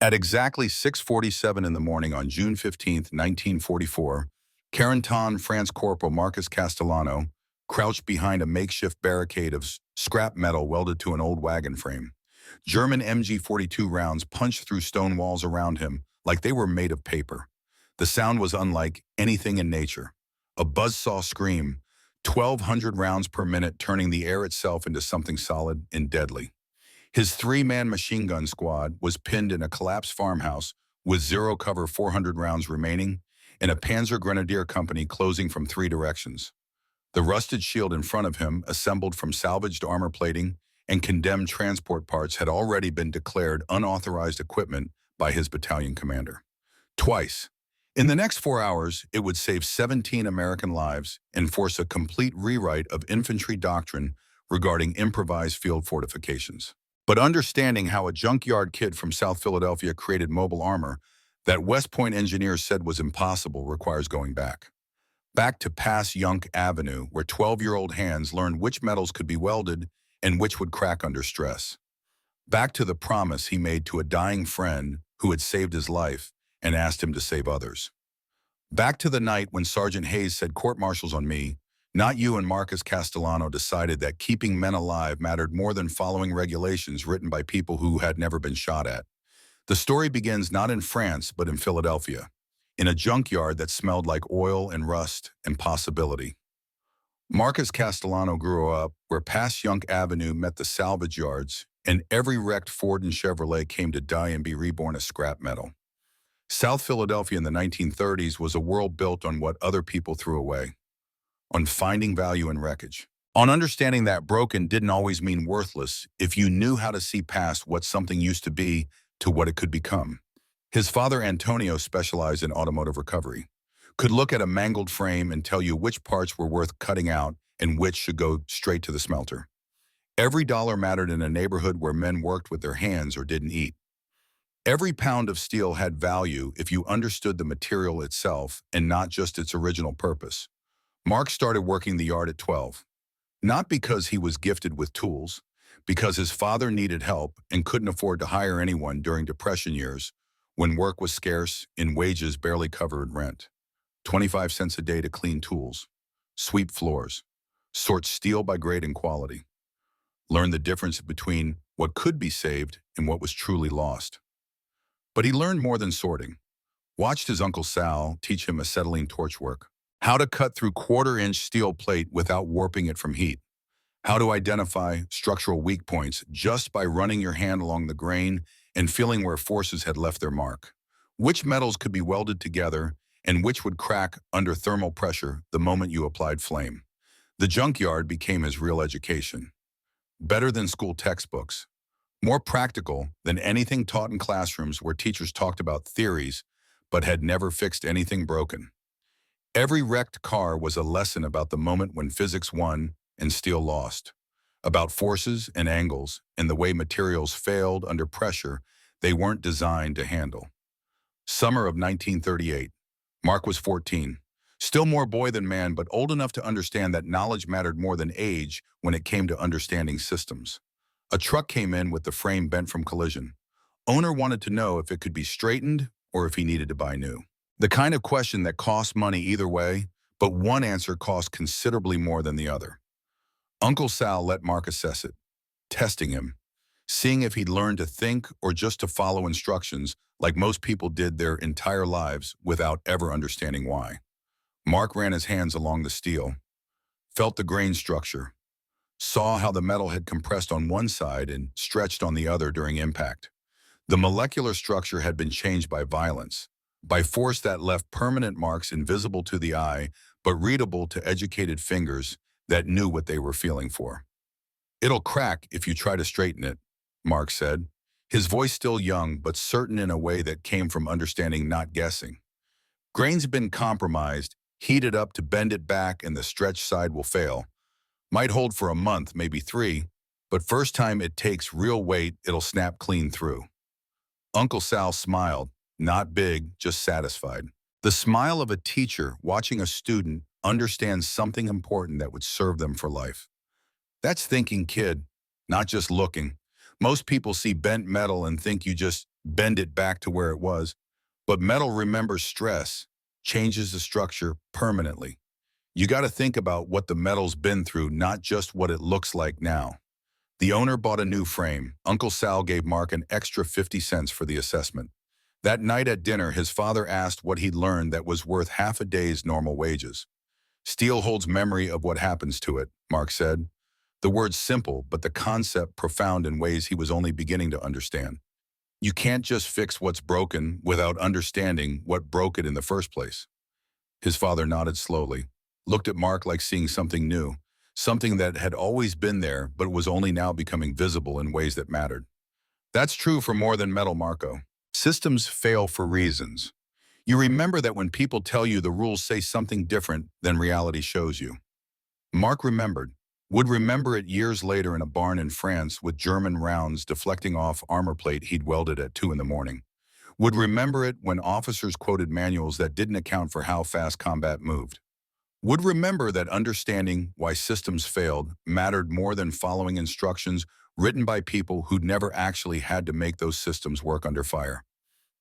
At exactly 6:47 in the morning on June 15th, 1944, Carentan France Corporal Marcus Castellano crouched behind a makeshift barricade of scrap metal welded to an old wagon frame. German MG-42 rounds punched through stone walls around him like they were made of paper. The sound was unlike anything in nature. A buzzsaw scream, 1,200 rounds per minute turning the air itself into something solid and deadly. His three-man machine gun squad was pinned in a collapsed farmhouse with zero cover 400 rounds remaining and a Panzer Grenadier company closing from three directions. The rusted shield in front of him, assembled from salvaged armor plating and condemned transport parts, had already been declared unauthorized equipment by his battalion commander. Twice. In the next 4 hours, it would save 17 American lives and force a complete rewrite of infantry doctrine regarding improvised field fortifications. But understanding how a junkyard kid from South Philadelphia created mobile armor that West Point engineers said was impossible requires going back. Back to Pass Yunk Avenue, where 12-year-old hands learned which metals could be welded and which would crack under stress. Back to the promise he made to a dying friend who had saved his life and asked him to save others. Back to the night when Sergeant Hayes said, "Court-martials on me, not you," and Marcus Castellano decided that keeping men alive mattered more than following regulations written by people who had never been shot at. The story begins not in France, but in Philadelphia, in a junkyard that smelled like oil and rust and possibility. Marcus Castellano grew up where Pass Yunk Avenue met the salvage yards, and every wrecked Ford and Chevrolet came to die and be reborn as scrap metal. South Philadelphia in the 1930s was a world built on what other people threw away, on finding value in wreckage, on understanding that broken didn't always mean worthless if you knew how to see past what something used to be to what it could become. His father, Antonio, specialized in automotive recovery, could look at a mangled frame and tell you which parts were worth cutting out and which should go straight to the smelter. Every dollar mattered in a neighborhood where men worked with their hands or didn't eat. Every pound of steel had value if you understood the material itself and not just its original purpose. Mark started working the yard at 12, not because he was gifted with tools, because his father needed help and couldn't afford to hire anyone during Depression years when work was scarce and wages barely covered rent. 25 cents a day to clean tools, sweep floors, sort steel by grade and quality, learn the difference between what could be saved and what was truly lost. But he learned more than sorting. Watched his Uncle Sal teach him acetylene torch work, how to cut through quarter-inch steel plate without warping it from heat, how to identify structural weak points just by running your hand along the grain and feeling where forces had left their mark, which metals could be welded together and which would crack under thermal pressure the moment you applied flame. The junkyard became his real education. Better than school textbooks, more practical than anything taught in classrooms where teachers talked about theories but had never fixed anything broken. Every wrecked car was a lesson about the moment when physics won and steel lost, about forces and angles and the way materials failed under pressure they weren't designed to handle. Summer of 1938. Mark was 14, still more boy than man, but old enough to understand that knowledge mattered more than age when it came to understanding systems. A truck came in with the frame bent from collision. Owner wanted to know if it could be straightened or if he needed to buy new. The kind of question that costs money either way, but one answer cost considerably more than the other. Uncle Sal let Mark assess it, testing him, seeing if he'd learned to think or just to follow instructions like most people did their entire lives without ever understanding why. Mark ran his hands along the steel, felt the grain structure, saw how the metal had compressed on one side and stretched on the other during impact. The molecular structure had been changed by violence, by force that left permanent marks invisible to the eye, but readable to educated fingers that knew what they were feeling for. "It'll crack if you try to straighten it," Mark said, his voice still young but certain in a way that came from understanding, not guessing. "Grain's been compromised, heated up to bend it back, and the stretched side will fail. Might hold for a month, maybe 3, but first time it takes real weight, it'll snap clean through." Uncle Sal smiled, not big, just satisfied. The smile of a teacher watching a student understand something important that would serve them for life. That's thinking, kid, not just looking. Most people see bent metal and think you just bend it back to where it was. But metal remembers stress, changes the structure permanently. You got to think about what the metal's been through, not just what it looks like now. The owner bought a new frame. Uncle Sal gave Mark an extra 50 cents for the assessment. That night at dinner, his father asked what he'd learned that was worth half a day's normal wages. Steel holds memory of what happens to it, Mark said. The word's simple, but the concept profound in ways he was only beginning to understand. You can't just fix what's broken without understanding what broke it in the first place. His father nodded slowly, looked at Mark like seeing something new, something that had always been there but was only now becoming visible in ways that mattered. That's true for more than metal, Marco. Systems fail for reasons. You remember that when people tell you the rules say something different than reality shows you. Mark remembered, would remember it years later in a barn in France with German rounds deflecting off armor plate he'd welded at 2 in the morning. Would remember it when officers quoted manuals that didn't account for how fast combat moved. Would remember that understanding why systems failed mattered more than following instructions written by people who'd never actually had to make those systems work under fire.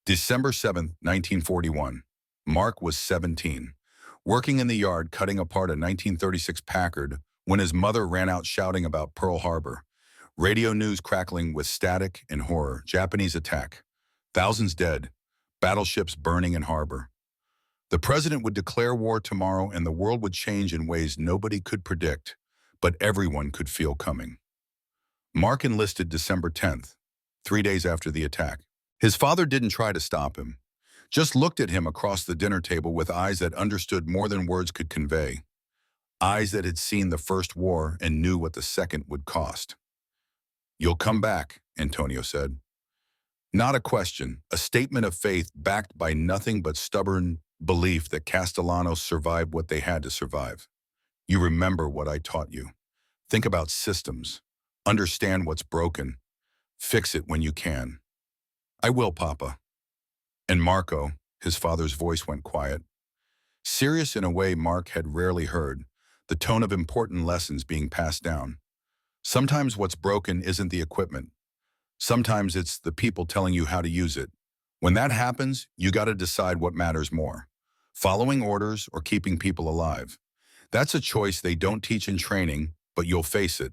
December 7th, 1941. Mark was 17, working in the yard cutting apart a 1936 Packard when his mother ran out shouting about Pearl Harbor. Radio news crackling with static and horror. Japanese attack. Thousands dead. Battleships burning in harbor. The president would declare war tomorrow and the world would change in ways nobody could predict, but everyone could feel coming. Mark enlisted December 10th, 3 days after the attack. His father didn't try to stop him, just looked at him across the dinner table with eyes that understood more than words could convey. Eyes that had seen the first war and knew what the second would cost. "You'll come back," Antonio said. Not a question, a statement of faith backed by nothing but stubborn belief that Castellanos survived what they had to survive. "You remember what I taught you. Think about systems. Understand what's broken. Fix it when you can." "I will, Papa." And Marco, his father's voice went quiet. Serious in a way Mark had rarely heard, the tone of important lessons being passed down. Sometimes what's broken isn't the equipment. Sometimes it's the people telling you how to use it. When that happens, you got to decide what matters more. Following orders or keeping people alive. That's a choice they don't teach in training, but you'll face it.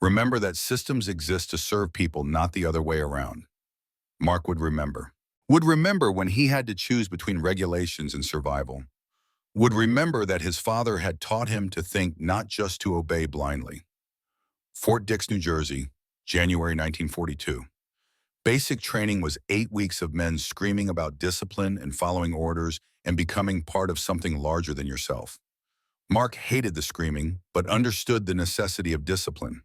Remember that systems exist to serve people, not the other way around. Mark would remember. Would remember when he had to choose between regulations and survival. Would remember that his father had taught him to think, not just to obey blindly. Fort Dix, New Jersey, January 1942. Basic training was 8 weeks of men screaming about discipline and following orders and becoming part of something larger than yourself. Mark hated the screaming, but understood the necessity of discipline.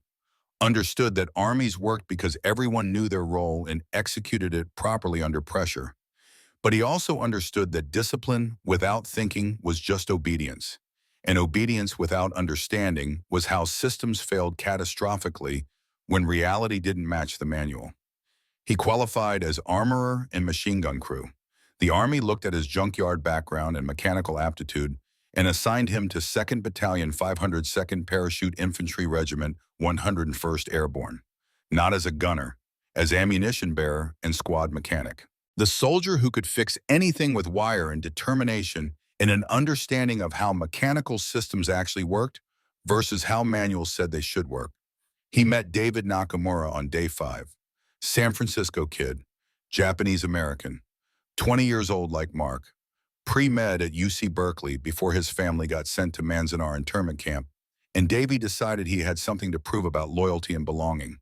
Understood that armies worked because everyone knew their role and executed it properly under pressure. But he also understood that discipline without thinking was just obedience, and obedience without understanding was how systems failed catastrophically when reality didn't match the manual. He qualified as armorer and machine gun crew. The Army looked at his junkyard background and mechanical aptitude and assigned him to 2nd Battalion 502nd Parachute Infantry Regiment 101st Airborne, not as a gunner, as ammunition bearer and squad mechanic. The soldier who could fix anything with wire and determination and an understanding of how mechanical systems actually worked versus how manuals said they should work. He met David Nakamura on day 5. San Francisco kid, Japanese-American, 20 years old like Mark, pre-med at UC Berkeley before his family got sent to Manzanar internment camp, and Davey decided he had something to prove about loyalty and belonging.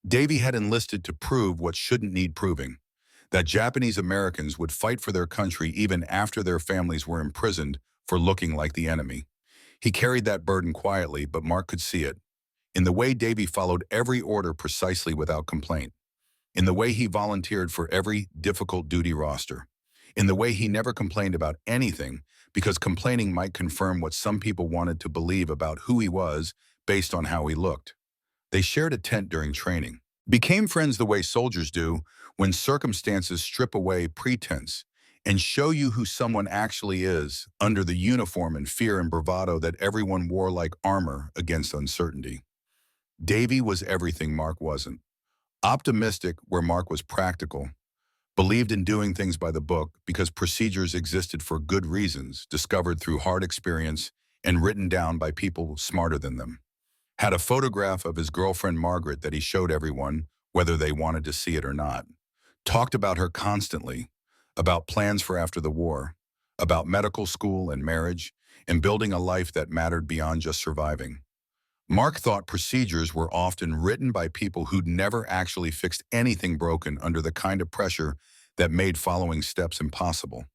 Davey had enlisted to prove what shouldn't need proving, that Japanese Americans would fight for their country even after their families were imprisoned for looking like the enemy. He carried that burden quietly, but Mark could see it. In the way Davey followed every order precisely without complaint. In the way he volunteered for every difficult duty roster. In the way he never complained about anything because complaining might confirm what some people wanted to believe about who he was based on how he looked. They shared a tent during training. Became friends the way soldiers do when circumstances strip away pretense and show you who someone actually is under the uniform and fear and bravado that everyone wore like armor against uncertainty. Davey was everything Mark wasn't. Optimistic where Mark was practical. believed in doing things by the book because procedures existed for good reasons, discovered through hard experience and written down by people smarter than them. Had a photograph of his girlfriend Margaret that he showed everyone, whether they wanted to see it or not. Talked about her constantly, about plans for after the war, about medical school and marriage, and building a life that mattered beyond just surviving. Mark thought procedures were often written by people who'd never actually fixed anything broken under the kind of pressure that made following steps impossible.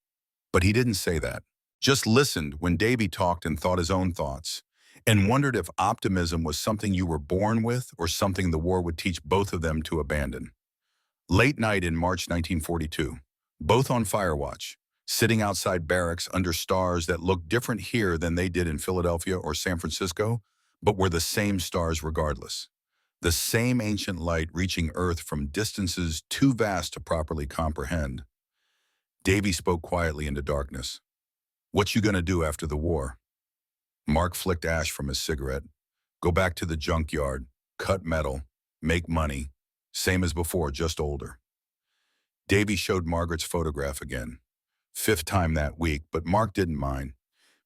But he didn't say that. Just listened when Davy talked and thought his own thoughts, and wondered if optimism was something you were born with or something the war would teach both of them to abandon. Late night in March 1942, both on fire watch, sitting outside barracks under stars that looked different here than they did in Philadelphia or San Francisco, but were the same stars regardless. The same ancient light reaching Earth from distances too vast to properly comprehend. Davy spoke quietly into darkness. "What you gonna do after the war?" Mark flicked ash from his cigarette. "Go back to the junkyard, cut metal, make money. Same as before, just older." Davy showed Margaret's photograph again. Fifth time that week, but Mark didn't mind.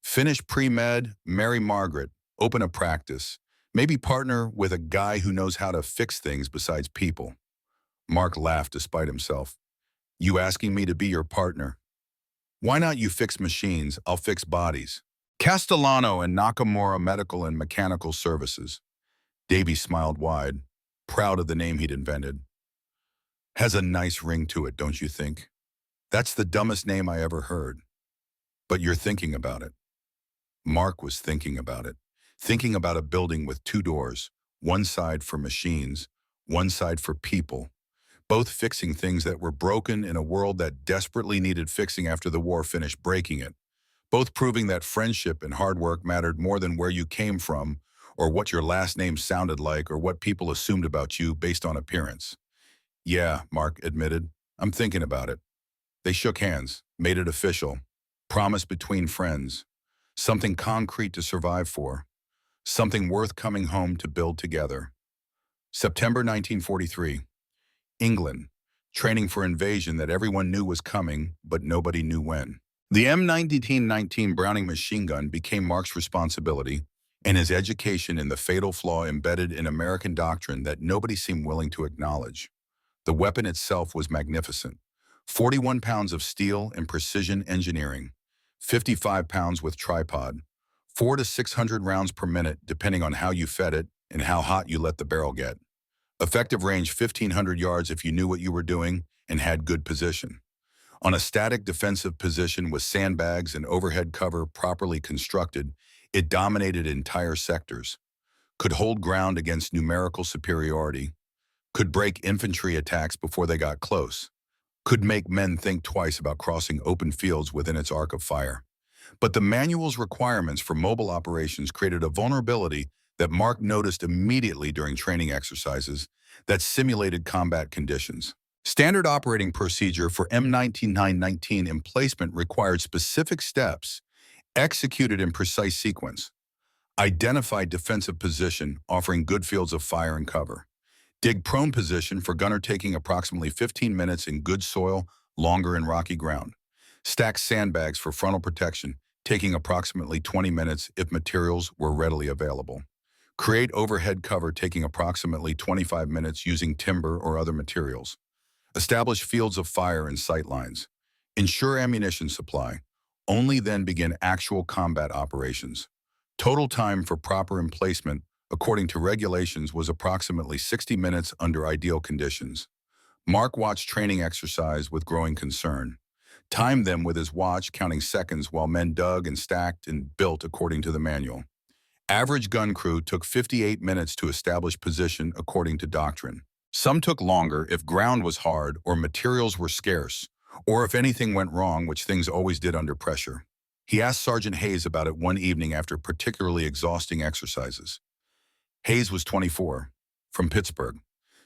Finish pre-med, marry Margaret, open a practice, maybe partner with a guy who knows how to fix things besides people. Mark laughed despite himself. "You asking me to be your partner? Why not you fix machines, I'll fix bodies." Castellano and Nakamura Medical and Mechanical Services. Davy smiled wide, proud of the name he'd invented. "Has a nice ring to it, don't you think? That's the dumbest name I ever heard. But you're thinking about it." Mark was thinking about it. Thinking about a building with two doors, one side for machines, one side for people, both fixing things that were broken in a world that desperately needed fixing after the war finished breaking it, both proving that friendship and hard work mattered more than where you came from or what your last name sounded like or what people assumed about you based on appearance. "Yeah," Mark admitted, "I'm thinking about it." They shook hands, made it official. Promise between friends. Something concrete to survive for. Something worth coming home to build together. September 1943. England. Training for invasion that everyone knew was coming, but nobody knew when. The M1919 Browning machine gun became Mark's responsibility, and his education in the fatal flaw embedded in American doctrine that nobody seemed willing to acknowledge. The weapon itself was magnificent. 41 pounds of steel and precision engineering. 55 pounds with tripod. 400 to 600 rounds per minute depending on how you fed it and how hot you let the barrel get. Effective range 1,500 yards if you knew what you were doing and had good position. On a static defensive position with sandbags and overhead cover properly constructed, it dominated entire sectors. Could hold ground against numerical superiority. Could break infantry attacks before they got close. Could make men think twice about crossing open fields within its arc of fire. But the manual's requirements for mobile operations created a vulnerability that Mark noticed immediately during training exercises that simulated combat conditions. Standard operating procedure for M19919 emplacement required specific steps executed in precise sequence. Identify defensive position, offering good fields of fire and cover. Dig prone position for gunner taking approximately 15 minutes in good soil, longer in rocky ground. Stack sandbags for frontal protection, taking approximately 20 minutes if materials were readily available. Create overhead cover taking approximately 25 minutes using timber or other materials. Establish fields of fire and sight lines. Ensure ammunition supply. Only then begin actual combat operations. Total time for proper emplacement, according to regulations, was approximately 60 minutes under ideal conditions. Mark watched training exercise with growing concern. Timed them with his watch, counting seconds while men dug and stacked and built according to the manual. Average gun crew took 58 minutes to establish position according to doctrine. Some took longer if ground was hard or materials were scarce, or if anything went wrong, which things always did under pressure. He asked Sergeant Hayes about it one evening after particularly exhausting exercises. Hayes was 24, from Pittsburgh.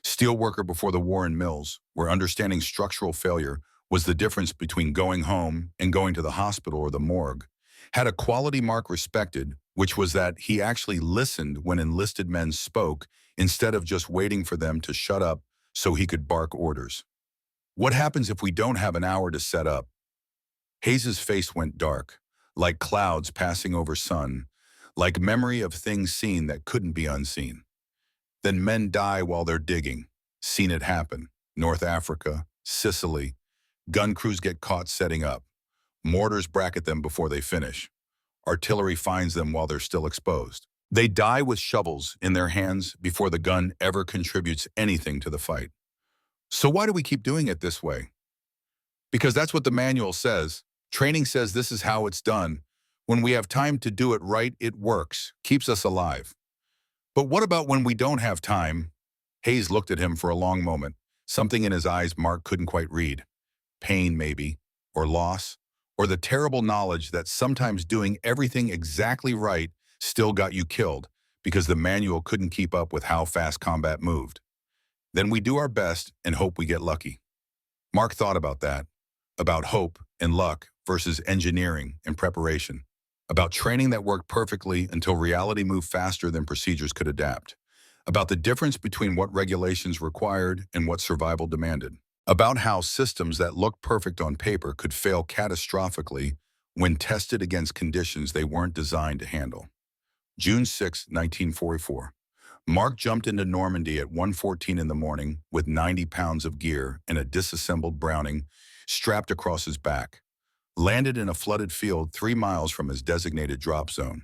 Steelworker before the war in mills, where understanding structural failure was the difference between going home and going to the hospital or the morgue. Had a quality Mark respected, which was that he actually listened when enlisted men spoke instead of just waiting for them to shut up so he could bark orders. What happens if we don't have an hour to set up? Hayes's face went dark, like clouds passing over sun, like memory of things seen that couldn't be unseen. Then men die while they're digging. Seen it happen. North Africa, Sicily. Gun crews get caught setting up. Mortars bracket them before they finish. Artillery finds them while they're still exposed. They die with shovels in their hands before the gun ever contributes anything to the fight. So why do we keep doing it this way? Because that's what the manual says. Training says this is how it's done. When we have time to do it right, it works, keeps us alive. But what about when we don't have time? Hayes looked at him for a long moment. Something in his eyes Mark couldn't quite read. Pain, maybe, or loss, or the terrible knowledge that sometimes doing everything exactly right still got you killed because the manual couldn't keep up with how fast combat moved. Then we do our best and hope we get lucky. Mark thought about that, about hope and luck versus engineering and preparation, about training that worked perfectly until reality moved faster than procedures could adapt, about the difference between what regulations required and what survival demanded, about how systems that looked perfect on paper could fail catastrophically when tested against conditions they weren't designed to handle. June 6, 1944. Mark jumped into Normandy at 1:14 in the morning with 90 pounds of gear and a disassembled Browning strapped across his back. Landed in a flooded field 3 miles from his designated drop zone.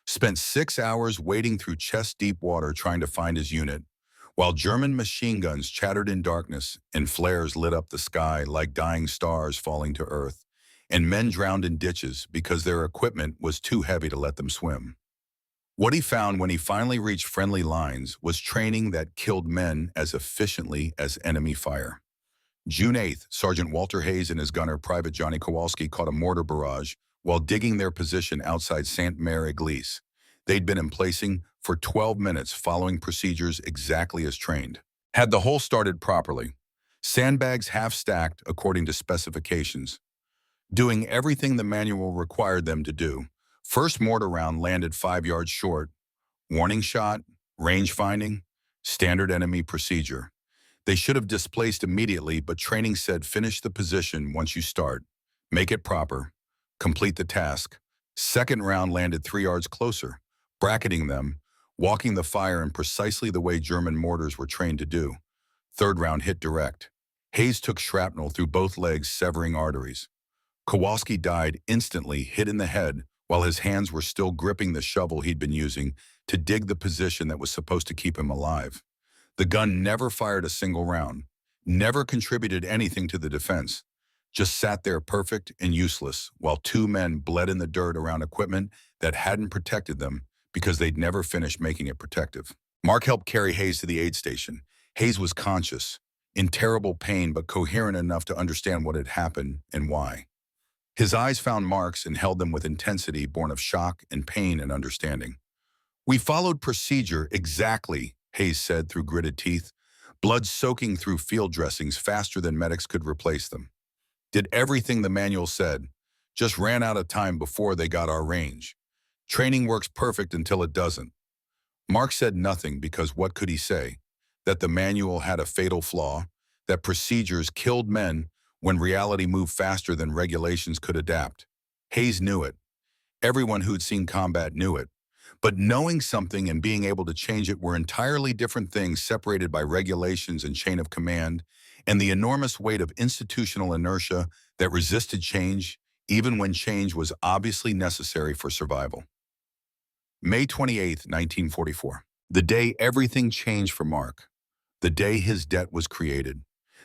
Spent 6 hours wading through chest-deep water trying to find his unit, while German machine guns chattered in darkness and flares lit up the sky like dying stars falling to earth, and men drowned in ditches because their equipment was too heavy to let them swim. What he found when he finally reached friendly lines was training that killed men as efficiently as enemy fire. June 8th, Sergeant Walter Hayes and his gunner, Private Johnny Kowalski, caught a mortar barrage while digging their position outside Sainte-Mère-Église. They'd been emplacing for 12 minutes following procedures exactly as trained. Had the hole started properly, sandbags half-stacked according to specifications, doing everything the manual required them to do. First mortar round landed 5 yards short. Warning shot, range finding, standard enemy procedure. They should have displaced immediately, but training said finish the position once you start. Make it proper. Complete the task. Second round landed 3 yards closer, bracketing them, walking the fire in precisely the way German mortars were trained to do. Third round hit direct. Hayes took shrapnel through both legs, severing arteries. Kowalski died instantly, hit in the head, while his hands were still gripping the shovel he'd been using to dig the position that was supposed to keep him alive. The gun never fired a single round, never contributed anything to the defense, just sat there perfect and useless while 2 men bled in the dirt around equipment that hadn't protected them because they'd never finished making it protective. Mark helped carry Hayes to the aid station. Hayes was conscious, in terrible pain but coherent enough to understand what had happened and why. His eyes found Mark's and held them with intensity born of shock and pain and understanding. "We followed procedure exactly," Hayes said through gritted teeth, blood soaking through field dressings faster than medics could replace them. "Did everything the manual said. Just ran out of time before they got our range. Training works perfect until it doesn't." Mark said nothing because what could he say? That the manual had a fatal flaw, that procedures killed men when reality moved faster than regulations could adapt. Hayes knew it. Everyone who'd seen combat knew it. But knowing something and being able to change it were entirely different things, separated by regulations and chain of command, and the enormous weight of institutional inertia that resisted change, even when change was obviously necessary for survival. May 28, 1944. The day everything changed for Mark. The day his debt was created.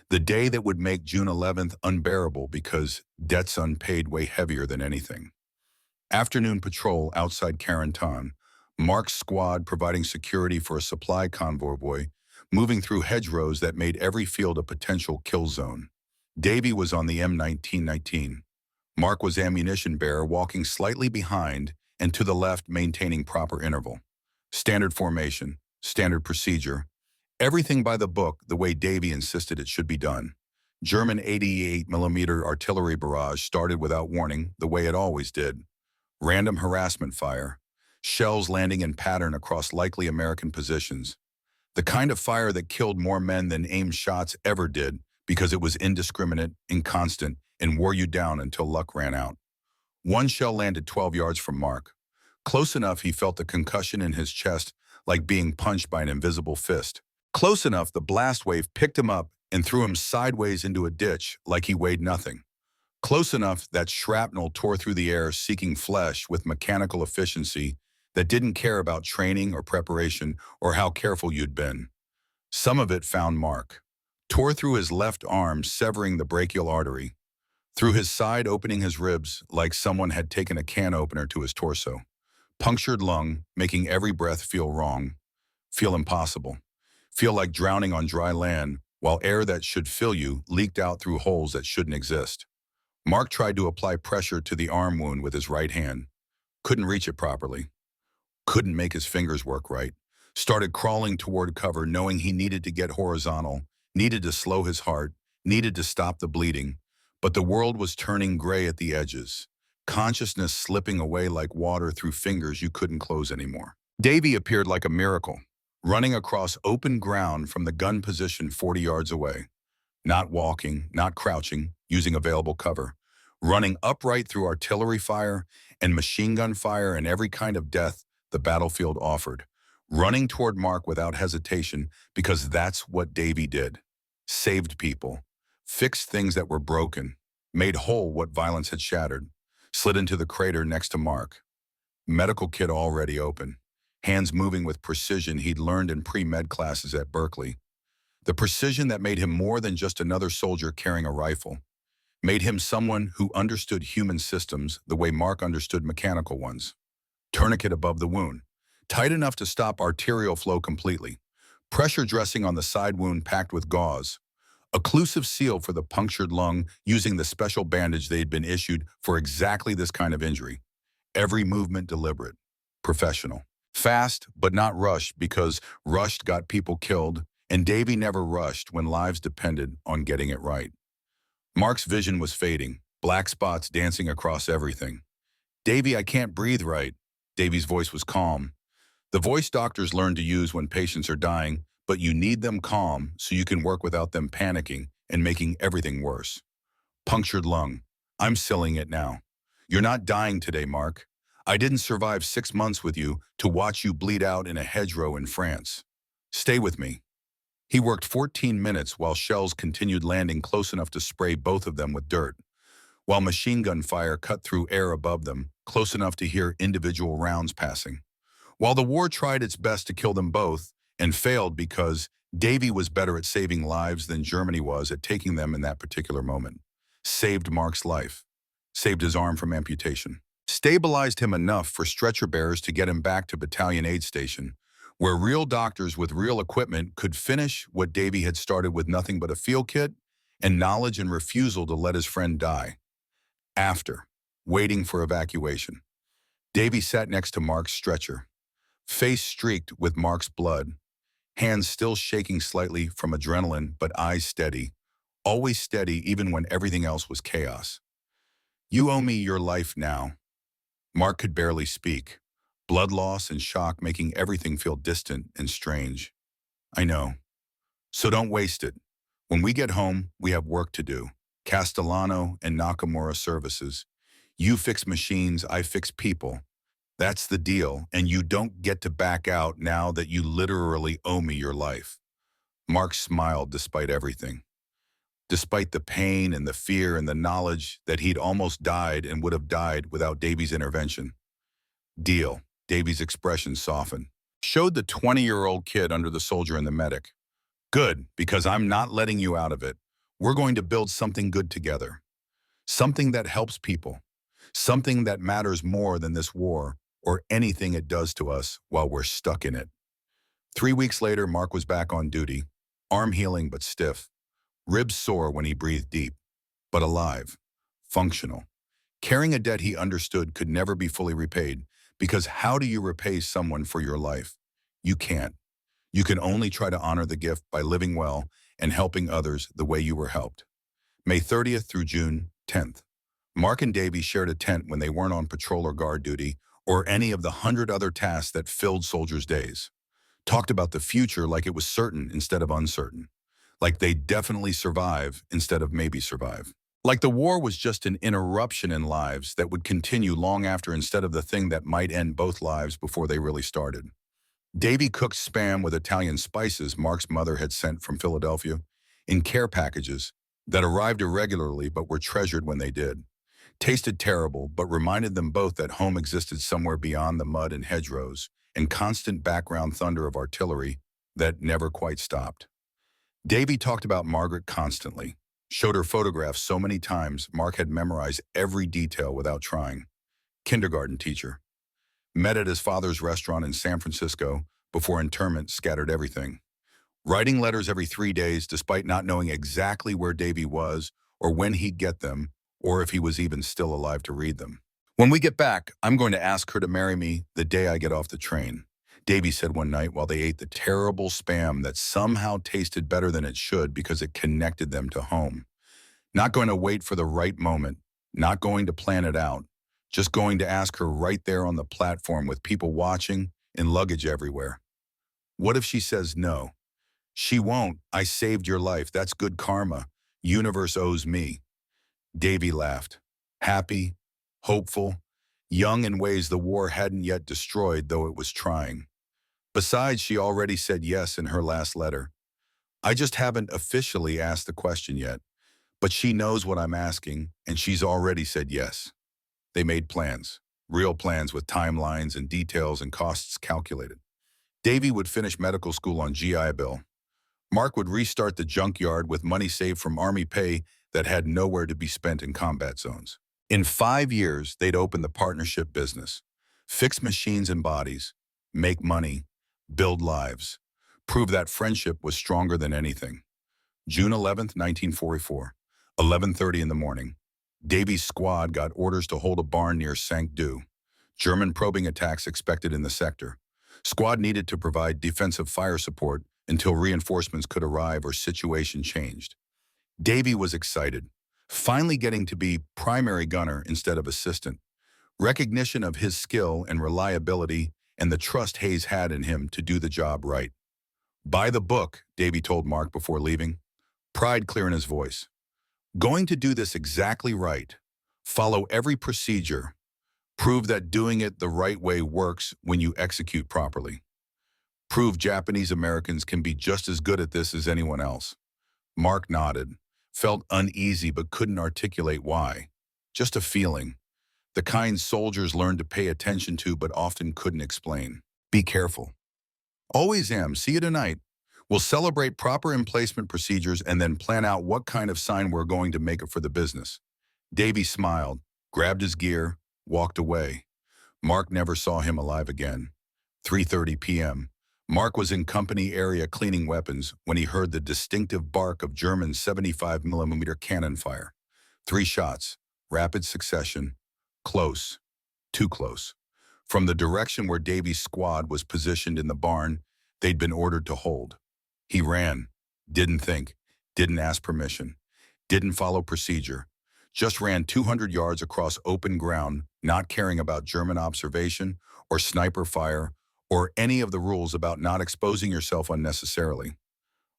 The day that would make June 11th unbearable because debts unpaid weigh heavier than anything. Afternoon patrol outside Carentan. Mark's squad providing security for a supply convoy moving through hedgerows that made every field a potential kill zone. Davy was on the M1919. Mark was ammunition bearer, walking slightly behind and to the left, maintaining proper interval. Standard formation, standard procedure. Everything by the book, the way Davy insisted it should be done. German 88mm artillery barrage started without warning, the way it always did. Random harassment fire. Shells landing in pattern across likely American positions. The kind of fire that killed more men than aimed shots ever did, because it was indiscriminate, inconstant, and wore you down until luck ran out. One shell landed 12 yards from Mark. Close enough he felt the concussion in his chest like being punched by an invisible fist. Close enough the blast wave picked him up and threw him sideways into a ditch like he weighed nothing. Close enough that shrapnel tore through the air seeking flesh with mechanical efficiency that didn't care about training or preparation or how careful you'd been. Some of it found Mark. Tore through his left arm, severing the brachial artery. Through his side, opening his ribs like someone had taken a can opener to his torso. Punctured lung, making every breath feel wrong, feel impossible. Feel like drowning on dry land while air that should fill you leaked out through holes that shouldn't exist. Mark tried to apply pressure to the arm wound with his right hand. Couldn't reach it properly. Couldn't make his fingers work right. Started crawling toward cover knowing he needed to get horizontal, needed to slow his heart, needed to stop the bleeding. But the world was turning gray at the edges. Consciousness slipping away like water through fingers you couldn't close anymore. Davy appeared like a miracle, running across open ground from the gun position 40 yards away. Not walking, not crouching, using available cover. Running upright through artillery fire and machine gun fire and every kind of death the battlefield offered. Running toward Mark without hesitation because that's what Davy did. Saved people. Fixed things that were broken. Made whole what violence had shattered. Slid into the crater next to Mark. Medical kit already open. Hands moving with precision he'd learned in pre-med classes at Berkeley. The precision that made him more than just another soldier carrying a rifle. Made him someone who understood human systems the way Mark understood mechanical ones. Tourniquet above the wound. Tight enough to stop arterial flow completely. Pressure dressing on the side wound packed with gauze. Occlusive seal for the punctured lung using the special bandage they'd been issued for exactly this kind of injury. Every movement deliberate. Professional. Fast, but not rushed because rushed got people killed, and Davy never rushed when lives depended on getting it right. Mark's vision was fading, black spots dancing across everything. "Davy, I can't breathe right." Davy's voice was calm. The voice doctors learn to use when patients are dying, but you need them calm so you can work without them panicking and making everything worse. Punctured lung. "I'm silling it now. You're not dying today, Mark. I didn't survive 6 months with you to watch you bleed out in a hedgerow in France. Stay with me." He worked 14 minutes while shells continued landing close enough to spray both of them with dirt, while machine gun fire cut through air above them, close enough to hear individual rounds passing. While the war tried its best to kill them both, and failed because Davy was better at saving lives than Germany was at taking them in that particular moment. Saved Mark's life. Saved his arm from amputation. Stabilized him enough for stretcher bearers to get him back to Battalion Aid Station, where real doctors with real equipment could finish what Davy had started with nothing but a field kit and knowledge and refusal to let his friend die. After, waiting for evacuation, Davy sat next to Mark's stretcher, face streaked with Mark's blood, hands still shaking slightly from adrenaline but eyes steady, always steady even when everything else was chaos. "You owe me your life now." Mark could barely speak, blood loss and shock making everything feel distant and strange. "I know. So don't waste it. When we get home, we have work to do. Castellano and Nakamura services. You fix machines, I fix people. That's the deal, and you don't get to back out now that you literally owe me your life." Mark smiled despite everything. Despite the pain and the fear and the knowledge that he'd almost died and would have died without Davy's intervention. "Deal." Davy's expression softened. Showed the 20-year-old kid under the soldier and the medic. "Good, because I'm not letting you out of it. We're going to build something good together. Something that helps people. Something that matters more than this war or anything it does to us while we're stuck in it." 3 weeks later, Mark was back on duty, arm healing but stiff, ribs sore when he breathed deep, but alive, functional, carrying a debt he understood could never be fully repaid, because how do you repay someone for your life? You can't. You can only try to honor the gift by living well and helping others the way you were helped. May 30th through June 10th. Mark and Davy shared a tent when they weren't on patrol or guard duty or any of the 100 other tasks that filled soldiers' days. Talked about the future like it was certain instead of uncertain. like they'd definitely survive instead of maybe survive. Like the war was just an interruption in lives that would continue long after instead of the thing that might end both lives before they really started. Davy cooked spam with Italian spices Mark's mother had sent from Philadelphia in care packages that arrived irregularly but were treasured when they did. Tasted terrible, but reminded them both that home existed somewhere beyond the mud and hedgerows and constant background thunder of artillery that never quite stopped. Davy talked about Margaret constantly, showed her photographs so many times Mark had memorized every detail without trying. Kindergarten teacher. Met at his father's restaurant in San Francisco before internment scattered everything. Writing letters every 3 days despite not knowing exactly where Davy was or when he'd get them or if he was even still alive to read them. When we get back, I'm going to ask her to marry me the day I get off the train, Davy said one night while they ate the terrible spam that somehow tasted better than it should because it connected them to home. Not going to wait for the right moment, not going to plan it out, just going to ask her right there on the platform with people watching and luggage everywhere. What if she says no? She won't. I saved your life. That's good karma. Universe owes me. Davy laughed. Happy, hopeful, young in ways the war hadn't yet destroyed, though it was trying. Besides, she already said yes in her last letter. I just haven't officially asked the question yet, but she knows what I'm asking, and she's already said yes. They made plans, real plans with timelines and details and costs calculated. Davy would finish medical school on GI Bill. Mark would restart the junkyard with money saved from Army pay that had nowhere to be spent in combat zones. In 5 years, they'd open the partnership business, fix machines and bodies, make money, build lives, prove that friendship was stronger than anything. June 11th, 1944, 11:30 in the morning. Davy's squad got orders to hold a barn near St. Denis. German probing attacks expected in the sector. Squad needed to provide defensive fire support until reinforcements could arrive or situation changed. Davy was excited, finally getting to be primary gunner instead of assistant. Recognition of his skill and reliability and the trust Hayes had in him to do the job right. By the book, Davy told Mark before leaving, pride clear in his voice. Going to do this exactly right. Follow every procedure. Prove that doing it the right way works when you execute properly. Prove Japanese Americans can be just as good at this as anyone else. Mark nodded, felt uneasy but couldn't articulate why. Just a feeling. The kind soldiers learned to pay attention to but often couldn't explain. Be careful. Always am. See you tonight. We'll celebrate proper emplacement procedures and then plan out what kind of sign we're going to make it for the business. Davy smiled, grabbed his gear, walked away. Mark never saw him alive again. 3:30 p.m. Mark was in company area cleaning weapons when he heard the distinctive bark of German 75mm cannon fire. 3 shots, rapid succession, close, too close. From the direction where Davy's squad was positioned in the barn, they'd been ordered to hold. He ran, didn't think, didn't ask permission, didn't follow procedure, just ran 200 yards across open ground, not caring about German observation or sniper fire or any of the rules about not exposing yourself unnecessarily.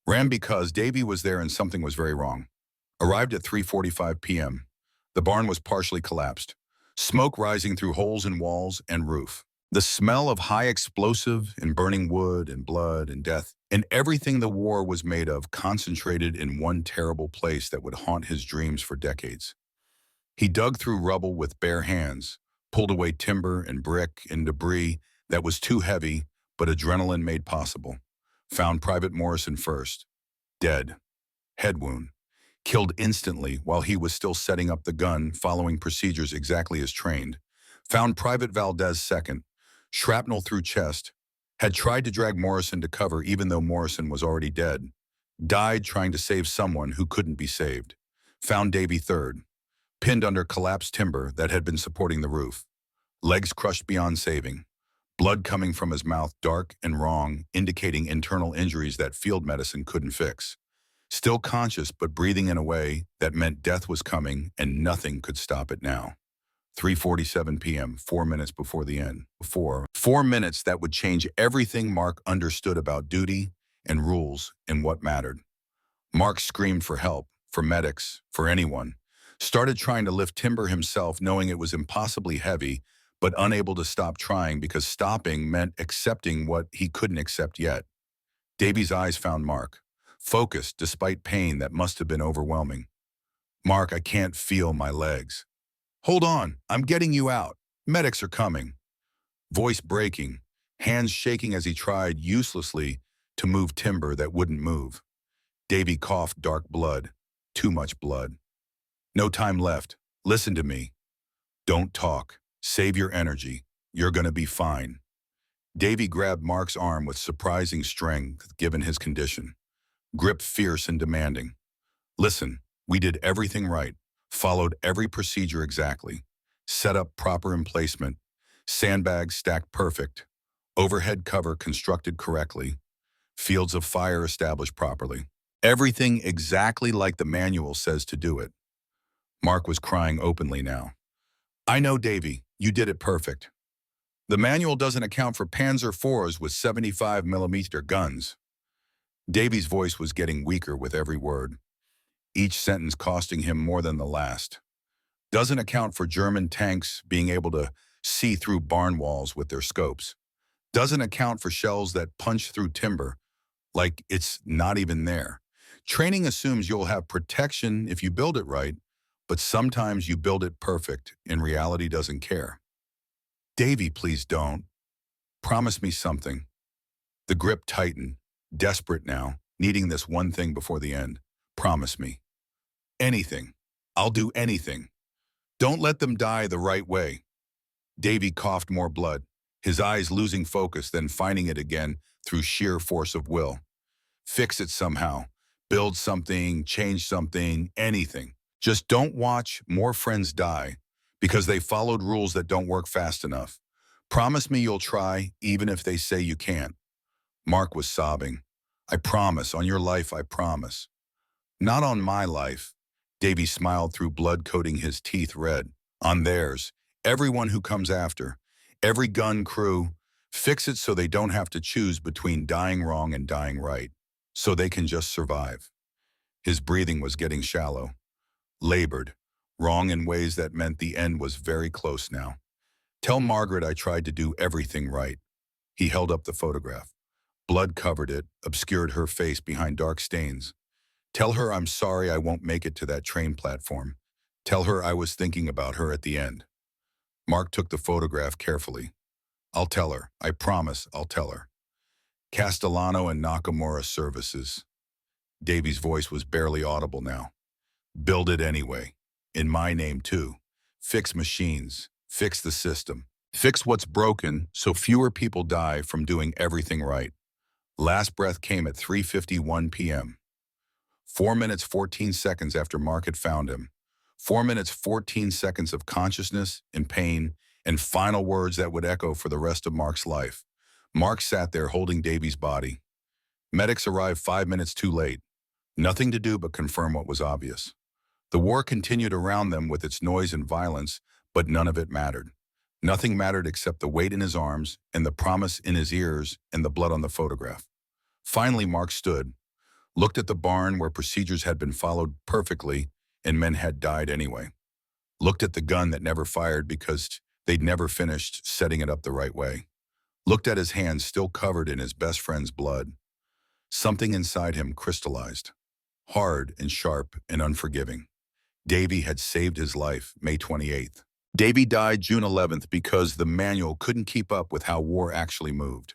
Ran because Davy was there and something was very wrong. Arrived at 3:45 p.m. The barn was partially collapsed, smoke rising through holes in walls and roof. The smell of high explosive and burning wood and blood and death and everything the war was made of concentrated in one terrible place that would haunt his dreams for decades. He dug through rubble with bare hands, pulled away timber and brick and debris that was too heavy but adrenaline made possible. Found Private Morrison first, dead, head wound, killed instantly while he was still setting up the gun following procedures exactly as trained. Found Private Valdez second, shrapnel through chest, had tried to drag Morrison to cover even though Morrison was already dead. Died trying to save someone who couldn't be saved. Found Davy third, pinned under collapsed timber that had been supporting the roof. Legs crushed beyond saving. Blood coming from his mouth dark and wrong, indicating internal injuries that field medicine couldn't fix. Still conscious but breathing in a way that meant death was coming and nothing could stop it now. 3:47 p.m., 4 minutes before the end. 4 minutes that would change everything Mark understood about duty and rules and what mattered. Mark screamed for help, for medics, for anyone. Started trying to lift timber himself, knowing it was impossibly heavy, but unable to stop trying because stopping meant accepting what he couldn't accept yet. Davy's eyes found Mark, focused despite pain that must have been overwhelming. Mark, I can't feel my legs. Hold on, I'm getting you out. Medics are coming. Voice breaking, hands shaking as he tried uselessly to move timber that wouldn't move. Davy coughed dark blood. Too much blood. No time left. Listen to me. Don't talk. Save your energy. You're gonna be fine. Davy grabbed Mark's arm with surprising strength given his condition. Grip fierce and demanding. Listen, we did everything right. Followed every procedure exactly. Set up proper emplacement. Sandbags stacked perfect. Overhead cover constructed correctly. Fields of fire established properly. Everything exactly like the manual says to do it. Mark was crying openly now. I know, Davy, you did it perfect. The manual doesn't account for Panzer IVs with 75mm guns. Davy's voice was getting weaker with every word, each sentence costing him more than the last. Doesn't account for German tanks being able to see through barn walls with their scopes. Doesn't account for shells that punch through timber like it's not even there. Training assumes you'll have protection if you build it right, but sometimes you build it perfect and reality doesn't care. Davy, please don't. Promise me something. The grip tightened, desperate now, needing this one thing before the end. Promise me. Anything. I'll do anything. Don't let them die the right way. Davy coughed more blood, his eyes losing focus, then finding it again through sheer force of will. Fix it somehow. Build something, change something, anything. Just don't watch more friends die because they followed rules that don't work fast enough. Promise me you'll try, even if they say you can't. Mark was sobbing. I promise, on your life, I promise. Not on my life. Davy smiled through blood coating his teeth red. On theirs. Everyone who comes after. Every gun crew. Fix it so they don't have to choose between dying wrong and dying right. So they can just survive. His breathing was getting shallow. Labored. Wrong in ways that meant the end was very close now. Tell Margaret I tried to do everything right. He held up the photograph. Blood covered it, obscured her face behind dark stains. Tell her I'm sorry I won't make it to that train platform. Tell her I was thinking about her at the end. Mark took the photograph carefully. I'll tell her. I promise I'll tell her. Castellano and Nakamura Services. Davy's voice was barely audible now. Build it anyway. In my name too. Fix machines. Fix the system. Fix what's broken so fewer people die from doing everything right. Last breath came at 3:51 p.m. 4 minutes 14 seconds after Mark had found him. 4 minutes 14 seconds of consciousness and pain and final words that would echo for the rest of Mark's life. Mark sat there holding Davy's body. Medics arrived 5 minutes too late. Nothing to do but confirm what was obvious. The war continued around them with its noise and violence, but none of it mattered. Nothing mattered except the weight in his arms and the promise in his ears and the blood on the photograph. Finally, Mark stood, looked at the barn where procedures had been followed perfectly and men had died anyway. Looked at the gun that never fired because they'd never finished setting it up the right way. Looked at his hands still covered in his best friend's blood. Something inside him crystallized, hard and sharp and unforgiving. Davy had saved his life May 28th. Davy died June 11th because the manual couldn't keep up with how war actually moved.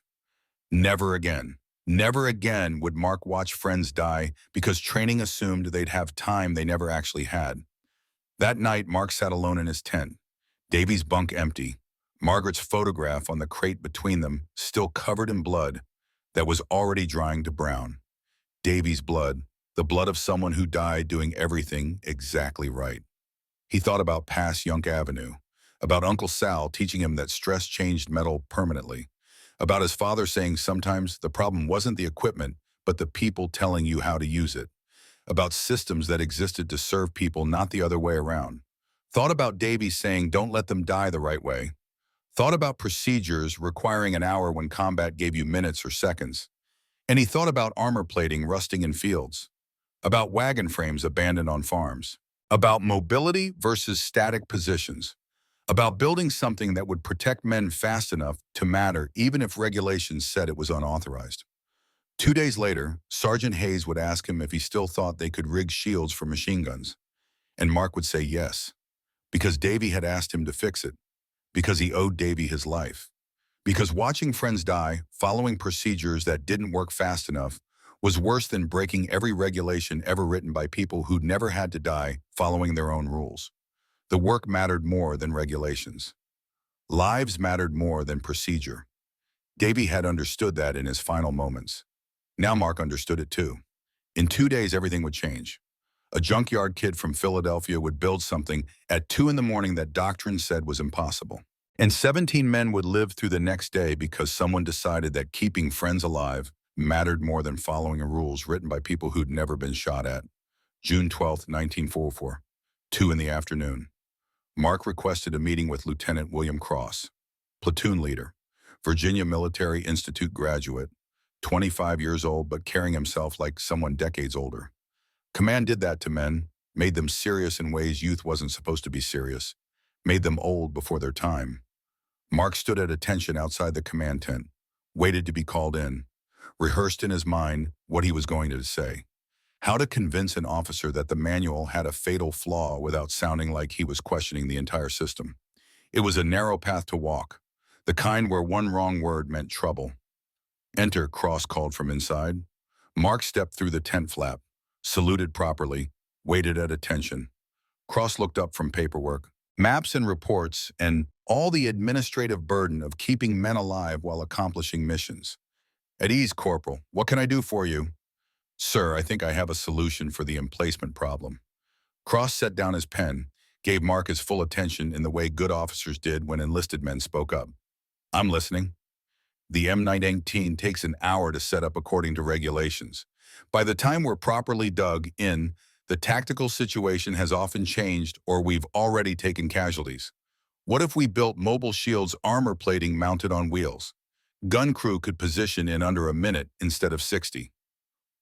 Never again. Never again would Mark watch friends die because training assumed they'd have time they never actually had. That night, Mark sat alone in his tent, Davy's bunk empty, Margaret's photograph on the crate between them still covered in blood that was already drying to brown. Davy's blood, the blood of someone who died doing everything exactly right. He thought about past Yonk Avenue, about Uncle Sal teaching him that stress changed metal permanently, about his father saying sometimes the problem wasn't the equipment, but the people telling you how to use it, about systems that existed to serve people, not the other way around. Thought about Davy saying don't let them die the right way. Thought about procedures requiring an hour when combat gave you minutes or seconds. And he thought about armor plating rusting in fields. about wagon frames abandoned on farms, about mobility versus static positions, about building something that would protect men fast enough to matter even if regulations said it was unauthorized. 2 days later, Sergeant Hayes would ask him if he still thought they could rig shields for machine guns, and Mark would say yes, because Davy had asked him to fix it, because he owed Davy his life. Because watching friends die, following procedures that didn't work fast enough, was worse than breaking every regulation ever written by people who'd never had to die following their own rules. The work mattered more than regulations. Lives mattered more than procedure. Davy had understood that in his final moments. Now Mark understood it too. In 2 days, everything would change. A junkyard kid from Philadelphia would build something at 2 in the morning that doctrine said was impossible. And 17 men would live through the next day because someone decided that keeping friends alive mattered more than following rules written by people who'd never been shot at. June 12, 1944, 2 in the afternoon. Mark requested a meeting with Lieutenant William Cross, platoon leader, Virginia Military Institute graduate, 25 years old but carrying himself like someone decades older. Command did that to men, made them serious in ways youth wasn't supposed to be serious, made them old before their time. Mark stood at attention outside the command tent, waited to be called in, rehearsed in his mind what he was going to say. How to convince an officer that the manual had a fatal flaw without sounding like he was questioning the entire system. It was a narrow path to walk, the kind where one wrong word meant trouble. Enter, Cross called from inside. Mark stepped through the tent flap, saluted properly, waited at attention. Cross looked up from paperwork, maps and reports, and all the administrative burden of keeping men alive while accomplishing missions. At ease, Corporal. What can I do for you? Sir, I think I have a solution for the emplacement problem. Cross set down his pen, gave Mark his full attention in the way good officers did when enlisted men spoke up. I'm listening. The M918 takes an hour to set up according to regulations. By the time we're properly dug in, the tactical situation has often changed or we've already taken casualties. What if we built mobile shields armor plating mounted on wheels? Gun crew could position in under a minute instead of 60.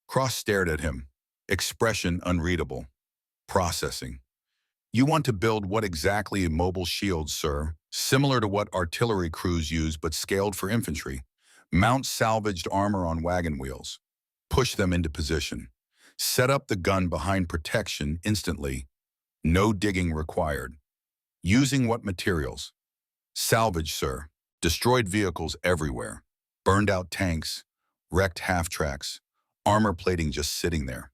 Cross stared at him, expression unreadable. Processing. You want to build what exactly mobile shields, sir? Similar to what artillery crews use but scaled for infantry. Mount salvaged armor on wagon wheels. Push them into position. Set up the gun behind protection instantly. No digging required. Using what materials? Salvage, sir. Destroyed vehicles everywhere. Burned out tanks. Wrecked half-tracks. Armor plating just sitting there.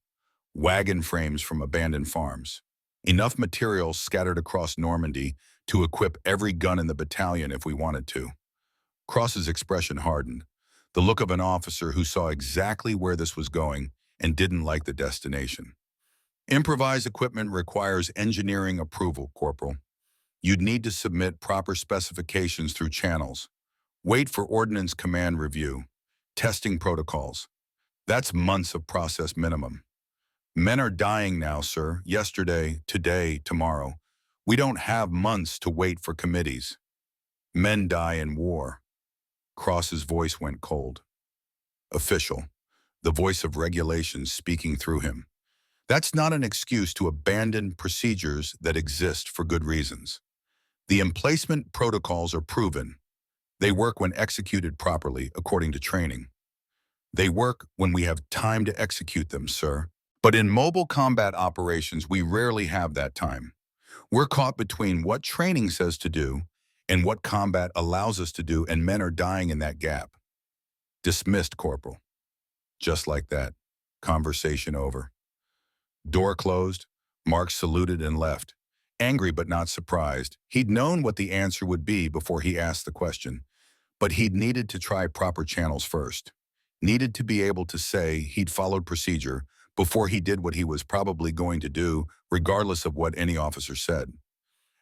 Wagon frames from abandoned farms. Enough materials scattered across Normandy to equip every gun in the battalion if we wanted to. Cross's expression hardened, the look of an officer who saw exactly where this was going and didn't like the destination. Improvised equipment requires engineering approval, Corporal. You'd need to submit proper specifications through channels. Wait for Ordnance Command review. Testing protocols. That's months of process minimum. Men are dying now, sir. Yesterday, today, tomorrow. We don't have months to wait for committees. Men die in war. Cross's voice went cold. Official. The voice of regulations speaking through him. That's not an excuse to abandon procedures that exist for good reasons. The emplacement protocols are proven. They work when executed properly, according to training. They work when we have time to execute them, sir. But in mobile combat operations, we rarely have that time. We're caught between what training says to do and what combat allows us to do, and men are dying in that gap. Dismissed, Corporal. Just like that. Conversation over. Door closed. Mark saluted and left. Angry but not surprised. He'd known what the answer would be before he asked the question, but he'd needed to try proper channels first. Needed to be able to say he'd followed procedure before he did what he was probably going to do, regardless of what any officer said.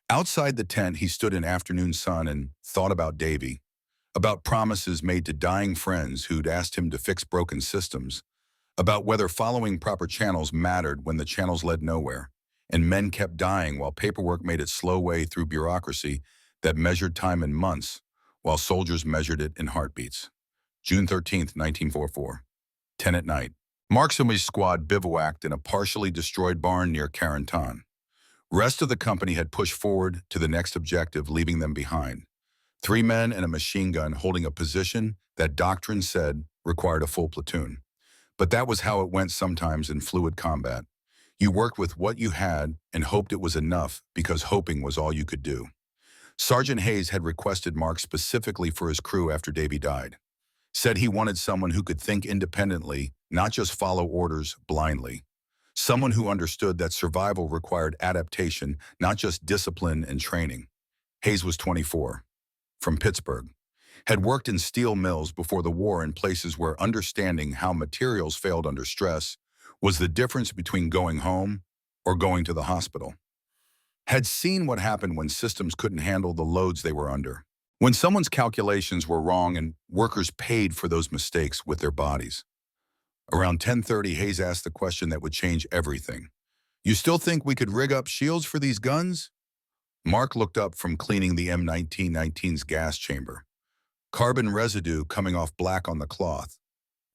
Outside the tent, he stood in afternoon sun and thought about Davy, about promises made to dying friends who'd asked him to fix broken systems, about whether following proper channels mattered when the channels led nowhere, and men kept dying while paperwork made its slow way through bureaucracy that measured time in months, while soldiers measured it in heartbeats. June 13th, 1944, 10 at night. Mark's and his squad bivouacked in a partially destroyed barn near Carentan. Rest of the company had pushed forward to the next objective, leaving them behind. 3 men and a machine gun holding a position that doctrine said required a full platoon. But that was how it went sometimes in fluid combat. You worked with what you had and hoped it was enough because hoping was all you could do. Sergeant Hayes had requested Mark specifically for his crew after Davy died. Said he wanted someone who could think independently, not just follow orders blindly. Someone who understood that survival required adaptation, not just discipline and training. Hayes was 24, from Pittsburgh. Had worked in steel mills before the war in places where understanding how materials failed under stress was the difference between going home or going to the hospital. Had seen what happened when systems couldn't handle the loads they were under. When someone's calculations were wrong and workers paid for those mistakes with their bodies. Around 10:30, Hayes asked the question that would change everything. "You still think we could rig up shields for these guns?" Mark looked up from cleaning the M1919's gas chamber. Carbon residue coming off black on the cloth.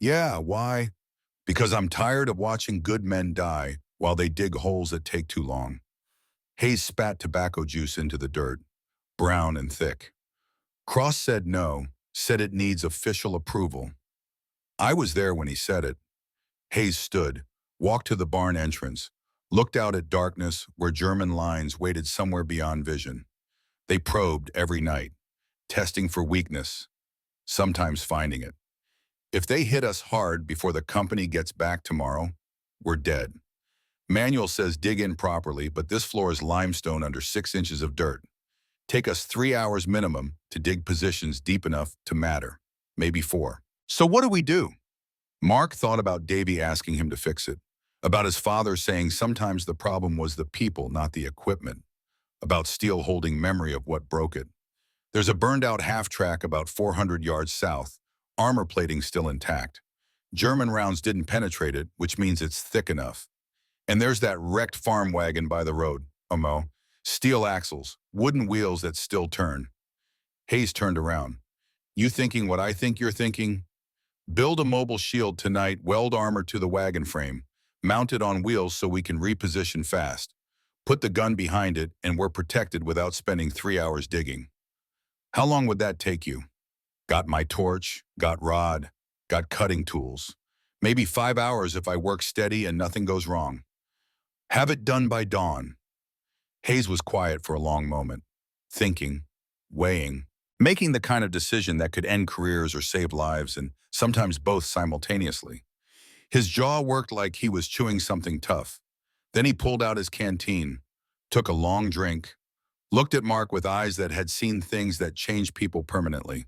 "Yeah, why?" "Because I'm tired of watching good men die while they dig holes that take too long." Hayes spat tobacco juice into the dirt, brown and thick. Cross said no, said it needs official approval. I was there when he said it. Hayes stood, walked to the barn entrance, looked out at darkness where German lines waited somewhere beyond vision. They probed every night, testing for weakness, sometimes finding it. "If they hit us hard before the company gets back tomorrow, we're dead. Manual says dig in properly, but this floor is limestone under 6 inches of dirt. Take us 3 hours minimum to dig positions deep enough to matter, maybe 4. So what do we do?" Mark thought about Davy asking him to fix it, about his father saying sometimes the problem was the people, not the equipment, about steel holding memory of what broke it. There's a burned-out half-track about 400 yards south, armor plating still intact. German rounds didn't penetrate it, which means it's thick enough. And there's that wrecked farm wagon by the road, Omo. Steel axles, wooden wheels that still turn. Hayes turned around. "You thinking what I think you're thinking? Build a mobile shield tonight, weld armor to the wagon frame, mount it on wheels so we can reposition fast. Put the gun behind it and we're protected without spending 3 hours digging." "How long would that take you?" "Got my torch, got rod, got cutting tools. Maybe 5 hours if I work steady and nothing goes wrong. Have it done by dawn." Hayes was quiet for a long moment, thinking, weighing, making the kind of decision that could end careers or save lives, and sometimes both simultaneously. His jaw worked like he was chewing something tough. Then he pulled out his canteen, took a long drink, looked at Mark with eyes that had seen things that changed people permanently.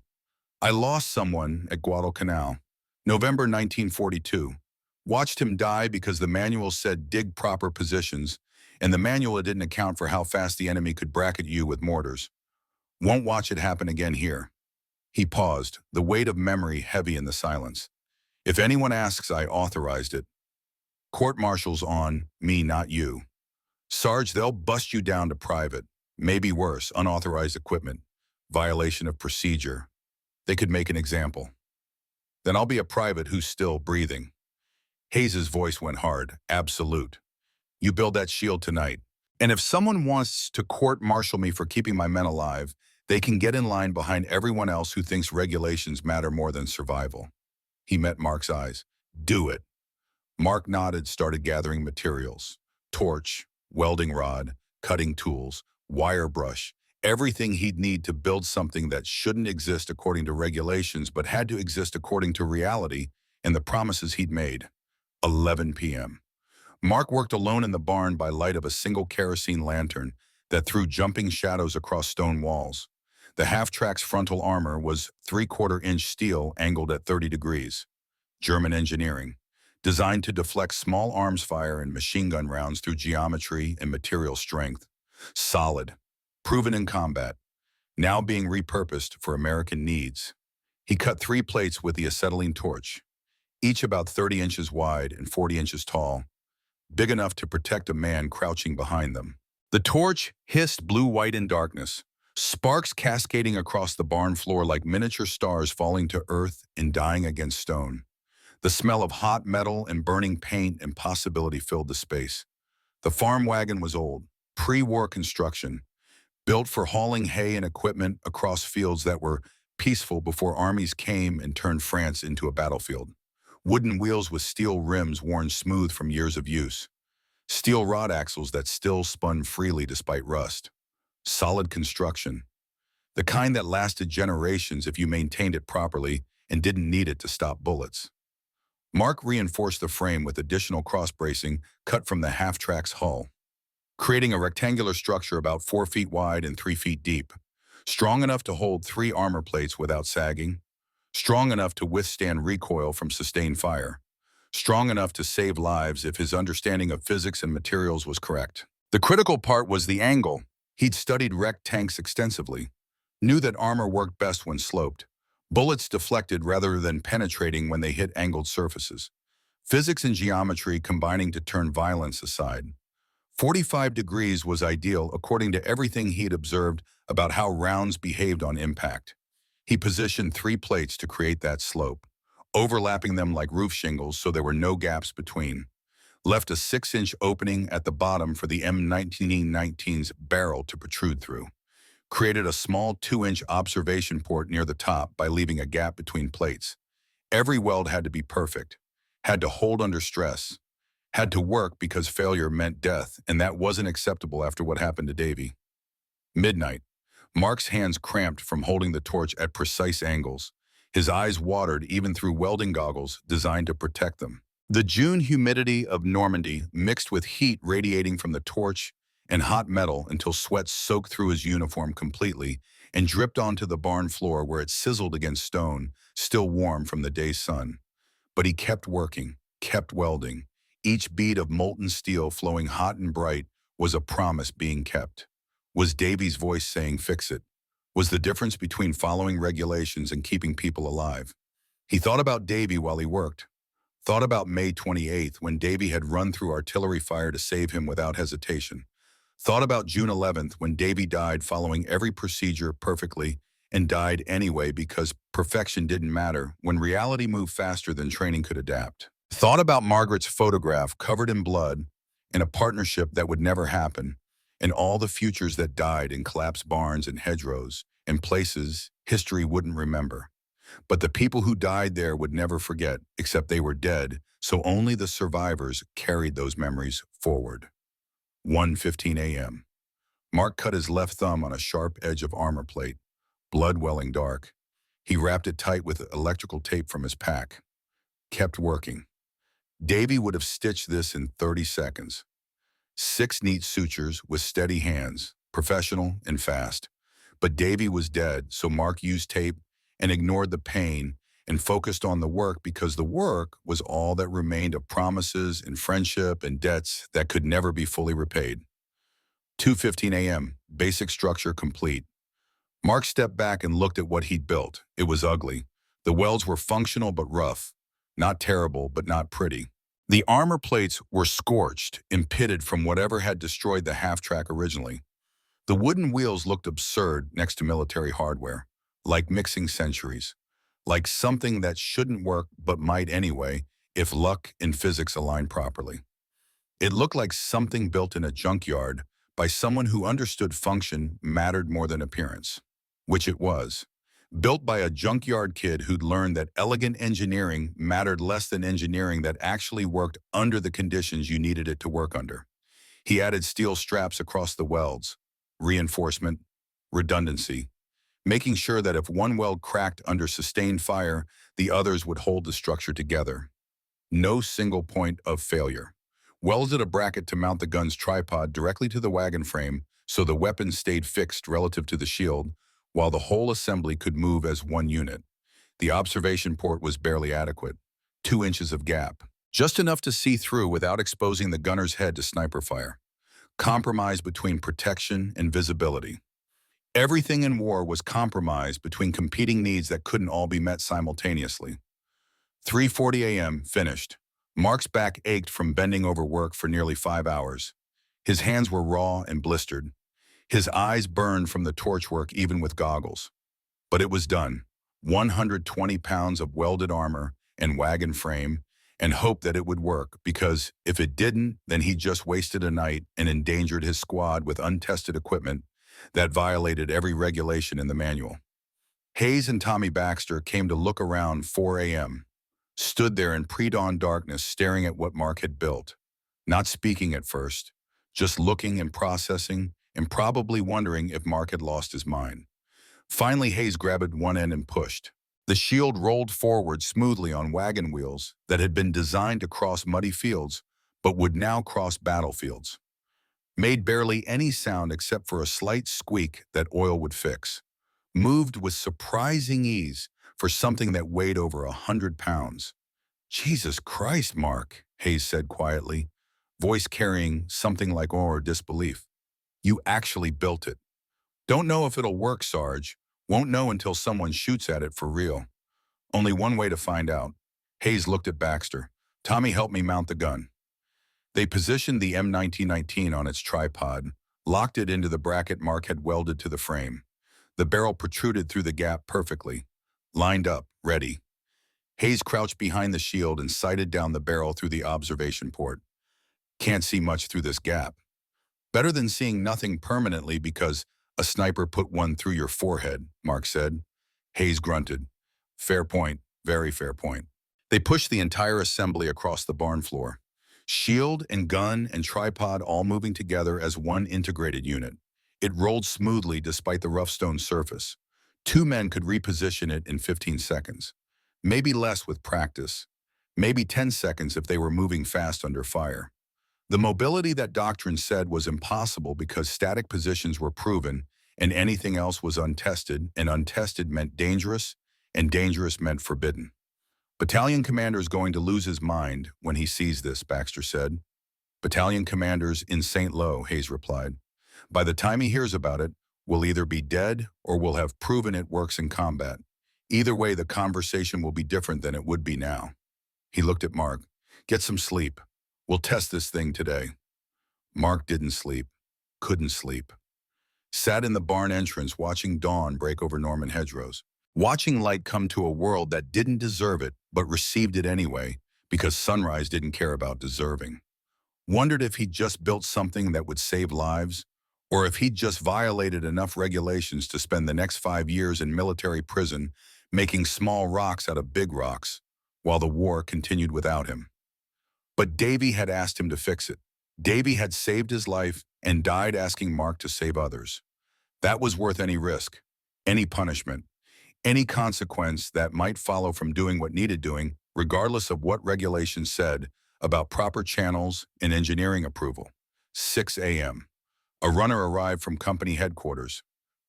"I lost someone at Guadalcanal, November 1942. Watched him die because the manual said dig proper positions, and the manual didn't account for how fast the enemy could bracket you with mortars. Won't watch it happen again here." He paused, the weight of memory heavy in the silence. "If anyone asks, I authorized it. Court-martial's on, me, not you. Sarge, they'll bust you down to private. Maybe worse, unauthorized equipment, violation of procedure. They could make an example. Then I'll be a private who's still breathing." Hayes's voice went hard. "Absolute. You build that shield tonight. And if someone wants to court-martial me for keeping my men alive, they can get in line behind everyone else who thinks regulations matter more than survival." He met Mark's eyes. "Do it." Mark nodded, started gathering materials. Torch, welding rod, cutting tools, wire brush, everything he'd need to build something that shouldn't exist according to regulations but had to exist according to reality and the promises he'd made. 11 p.m. Mark worked alone in the barn by light of a single kerosene lantern that threw jumping shadows across stone walls. The half-track's frontal armor was 3/4-inch steel angled at 30 degrees. German engineering, designed to deflect small arms fire and machine gun rounds through geometry and material strength. Solid, proven in combat, now being repurposed for American needs. He cut 3 plates with the acetylene torch, each about 30 inches wide and 40 inches tall, big enough to protect a man crouching behind them. The torch hissed blue-white in darkness, sparks cascading across the barn floor like miniature stars falling to earth and dying against stone. The smell of hot metal and burning paint and possibility filled the space. The farm wagon was old, pre-war construction, built for hauling hay and equipment across fields that were peaceful before armies came and turned France into a battlefield. Wooden wheels with steel rims worn smooth from years of use. Steel rod axles that still spun freely despite rust. Solid construction. The kind that lasted generations if you maintained it properly and didn't need it to stop bullets. Mark reinforced the frame with additional cross-bracing cut from the half-track's hull, creating a rectangular structure about 4 feet wide and 3 feet deep, strong enough to hold 3 armor plates without sagging, strong enough to withstand recoil from sustained fire, strong enough to save lives if his understanding of physics and materials was correct. The critical part was the angle. He'd studied wrecked tanks extensively, knew that armor worked best when sloped. Bullets deflected rather than penetrating when they hit angled surfaces. Physics and geometry combining to turn violence aside. 45 degrees was ideal according to everything he'd observed about how rounds behaved on impact. He positioned 3 plates to create that slope, overlapping them like roof shingles so there were no gaps between. Left a 6-inch opening at the bottom for the M1919's barrel to protrude through. Created a small 2-inch observation port near the top by leaving a gap between plates. Every weld had to be perfect, had to hold under stress, had to work because failure meant death, and that wasn't acceptable after what happened to Davy. Midnight. Mark's hands cramped from holding the torch at precise angles. His eyes watered even through welding goggles designed to protect them. The June humidity of Normandy mixed with heat radiating from the torch and hot metal until sweat soaked through his uniform completely and dripped onto the barn floor where it sizzled against stone, still warm from the day's sun. But he kept working, kept welding. Each bead of molten steel flowing hot and bright was a promise being kept. Was Davy's voice saying fix it? Was the difference between following regulations and keeping people alive? He thought about Davy while he worked. Thought about May 28th when Davy had run through artillery fire to save him without hesitation. Thought about June 11th when Davy died following every procedure perfectly and died anyway because perfection didn't matter when reality moved faster than training could adapt. Thought about Margaret's photograph covered in blood and a partnership that would never happen and all the futures that died in collapsed barns and hedgerows and places history wouldn't remember. But the people who died there would never forget, except they were dead, so only the survivors carried those memories forward. 1:15 a.m. Mark cut his left thumb on a sharp edge of armor plate, blood welling dark. He wrapped it tight with electrical tape from his pack. Kept working. Davy would have stitched this in 30 seconds. 6 neat sutures with steady hands, professional and fast. But Davy was dead, so Mark used tape and ignored the pain and focused on the work because the work was all that remained of promises and friendship and debts that could never be fully repaid. 2:15 a.m., basic structure complete. Mark stepped back and looked at what he'd built. It was ugly. The welds were functional but rough. Not terrible, but not pretty. The armor plates were scorched and pitted from whatever had destroyed the half-track originally. The wooden wheels looked absurd next to military hardware, like mixing centuries, like something that shouldn't work but might anyway if luck and physics aligned properly. It looked like something built in a junkyard by someone who understood function mattered more than appearance, which it was. Built by a junkyard kid who'd learned that elegant engineering mattered less than engineering that actually worked under the conditions you needed it to work under. He added steel straps across the welds, reinforcement, redundancy, making sure that if one weld cracked under sustained fire, the others would hold the structure together. No single point of failure. Welded a bracket to mount the gun's tripod directly to the wagon frame so the weapon stayed fixed relative to the shield, while the whole assembly could move as one unit. The observation port was barely adequate, 2 inches of gap, just enough to see through without exposing the gunner's head to sniper fire. Compromise between protection and visibility. Everything in war was compromised between competing needs that couldn't all be met simultaneously. 3:40 a.m., finished. Mark's back ached from bending over work for nearly 5 hours. His hands were raw and blistered. His eyes burned from the torchwork even with goggles. But it was done. 120 pounds of welded armor and Wagon frame and hoped that it would work, because if it didn't, then he just wasted a night and endangered his squad with untested equipment that violated every regulation in the manual. Hayes and Tommy Baxter came to look around 4 a.m., stood there in pre-dawn darkness staring at what Mark had built, not speaking at first, just looking and processing and probably wondering if Mark had lost his mind. Finally, Hayes grabbed one end and pushed. The shield rolled forward smoothly on wagon wheels that had been designed to cross muddy fields, but would now cross battlefields. Made barely any sound except for a slight squeak that oil would fix. Moved with surprising ease for something that weighed over 100 pounds. Jesus Christ, Mark, Hayes said quietly, voice carrying something like awe or disbelief. You actually built it. Don't know if it'll work, Sarge. Won't know until someone shoots at it for real. Only one way to find out. Hayes looked at Baxter. Tommy helped me mount the gun. They positioned the M1919 on its tripod, locked it into the bracket Mark had welded to the frame. The barrel protruded through the gap perfectly. Lined up, ready. Hayes crouched behind the shield and sighted down the barrel through the observation port. Can't see much through this gap. Better than seeing nothing permanently because a sniper put one through your forehead, Mark said. Hayes grunted. Fair point, very fair point. They pushed the entire assembly across the barn floor. Shield and gun and tripod all moving together as one integrated unit. It rolled smoothly despite the rough stone surface. 2 men could reposition it in 15 seconds. Maybe less with practice. Maybe 10 seconds if they were moving fast under fire. The mobility that doctrine said was impossible because static positions were proven and anything else was untested, and untested meant dangerous, and dangerous meant forbidden. Battalion commander's going to lose his mind when he sees this, Baxter said. Battalion commander's in St. Lo, Hayes replied. By the time he hears about it, we'll either be dead or we'll have proven it works in combat. Either way, the conversation will be different than it would be now. He looked at Mark. Get some sleep. We'll test this thing today. Mark didn't sleep, couldn't sleep. Sat in the barn entrance watching dawn break over Norman hedgerows. Watching light come to a world that didn't deserve it but received it anyway because sunrise didn't care about deserving. Wondered if he'd just built something that would save lives, or if he'd just violated enough regulations to spend the next 5 years in military prison making small rocks out of big rocks while the war continued without him. But Davy had asked him to fix it. Davy had saved his life and died asking Mark to save others. That was worth any risk, any punishment, any consequence that might follow from doing what needed doing, regardless of what regulations said about proper channels and engineering approval. 6 a.m. A runner arrived from company headquarters.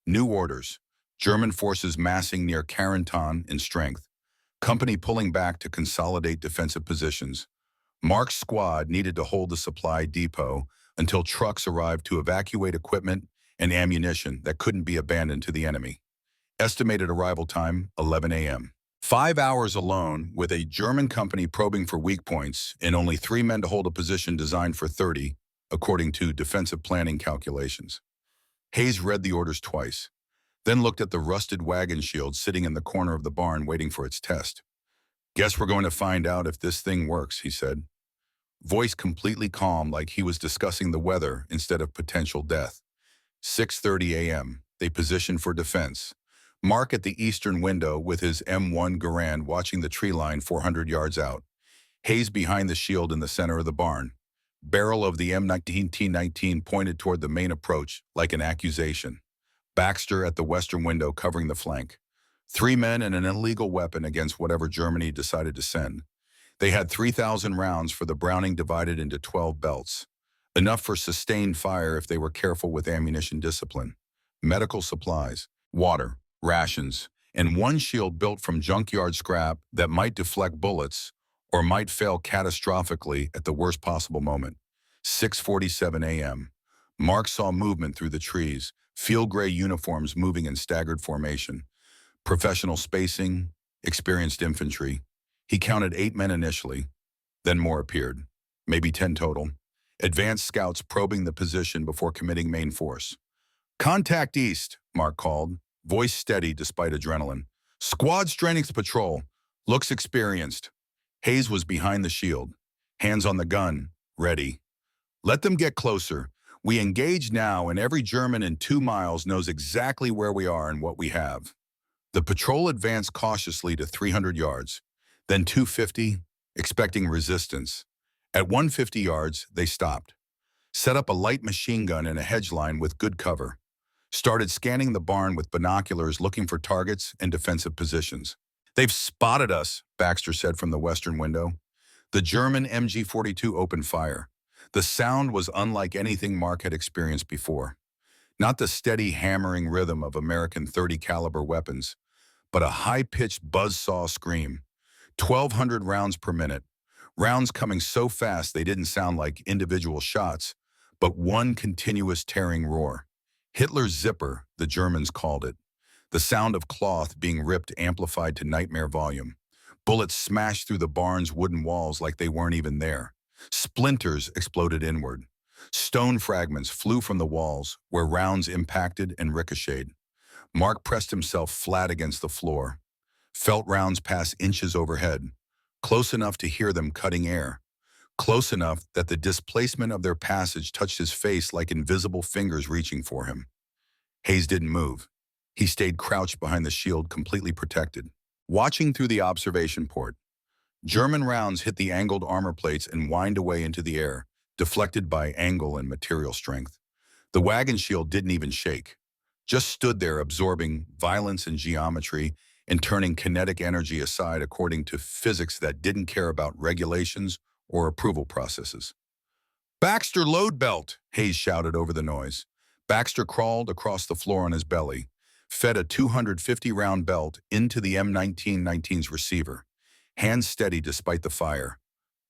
New orders. German forces massing near Carentan in strength. Company pulling back to consolidate defensive positions. Mark's squad needed to hold the supply depot until trucks arrived to evacuate equipment and ammunition that couldn't be abandoned to the enemy. Estimated arrival time, 11 a.m. 5 hours alone, with a German company probing for weak points and only 3 men to hold a position designed for 30, according to defensive planning calculations. Hayes read the orders twice, then looked at the rusted wagon shield sitting in the corner of the barn waiting for its test. Guess we're going to find out if this thing works, he said. Voice completely calm, like he was discussing the weather instead of potential death. 6:30 a.m. They positioned for defense. Mark at the eastern window with his M1 Garand watching the tree line 400 yards out. Hayes behind the shield in the center of the barn. Barrel of the M1919 pointed toward the main approach like an accusation. Baxter at the western window covering the flank. 3 men and an illegal weapon against whatever Germany decided to send. They had 3,000 rounds for the Browning divided into 12 belts. Enough for sustained fire if they were careful with ammunition discipline. Medical supplies, water, rations, and 1 shield built from junkyard scrap that might deflect bullets or might fail catastrophically at the worst possible moment. 6:47 a.m. Mark saw movement through the trees, field gray uniforms moving in staggered formation. Professional spacing, experienced infantry. He counted 8 men initially, then more appeared, maybe 10 total. Advanced scouts probing the position before committing main force. Contact east, Mark called, voice steady despite adrenaline. Squad strength patrol, looks experienced. Hayes was behind the shield, hands on the gun, ready. Let them get closer. We engage now, and every German in 2 miles knows exactly where we are and what we have. The patrol advanced cautiously to 300 yards, then 250, expecting resistance. At 150 yards, they stopped, set up a light machine gun in a hedge line with good cover, started scanning the barn with binoculars looking for targets and defensive positions. They've spotted us, Baxter said from the western window. The German MG-42 opened fire. The sound was unlike anything Mark had experienced before. Not the steady hammering rhythm of American .30 caliber weapons, but a high-pitched buzzsaw scream. 1,200 rounds per minute. Rounds coming so fast they didn't sound like individual shots, but one continuous tearing roar. Hitler's zipper, the Germans called it. The sound of cloth being ripped amplified to nightmare volume. Bullets smashed through the barn's wooden walls like they weren't even there. Splinters exploded inward. Stone fragments flew from the walls where rounds impacted and ricocheted. Mark pressed himself flat against the floor, felt rounds pass inches overhead, close enough to hear them cutting air, close enough that the displacement of their passage touched his face like invisible fingers reaching for him. Hayes didn't move. He stayed crouched behind the shield, completely protected, watching through the observation port. German rounds hit the angled armor plates and whined away into the air, deflected by angle and material strength. The wagon shield didn't even shake, just stood there absorbing violence and geometry and turning kinetic energy aside according to physics that didn't care about regulations or approval processes. "Baxter, load belt!" Hayes shouted over the noise. Baxter crawled across the floor on his belly, fed a 250-round belt into the M1919's receiver. Hands steady despite the fire.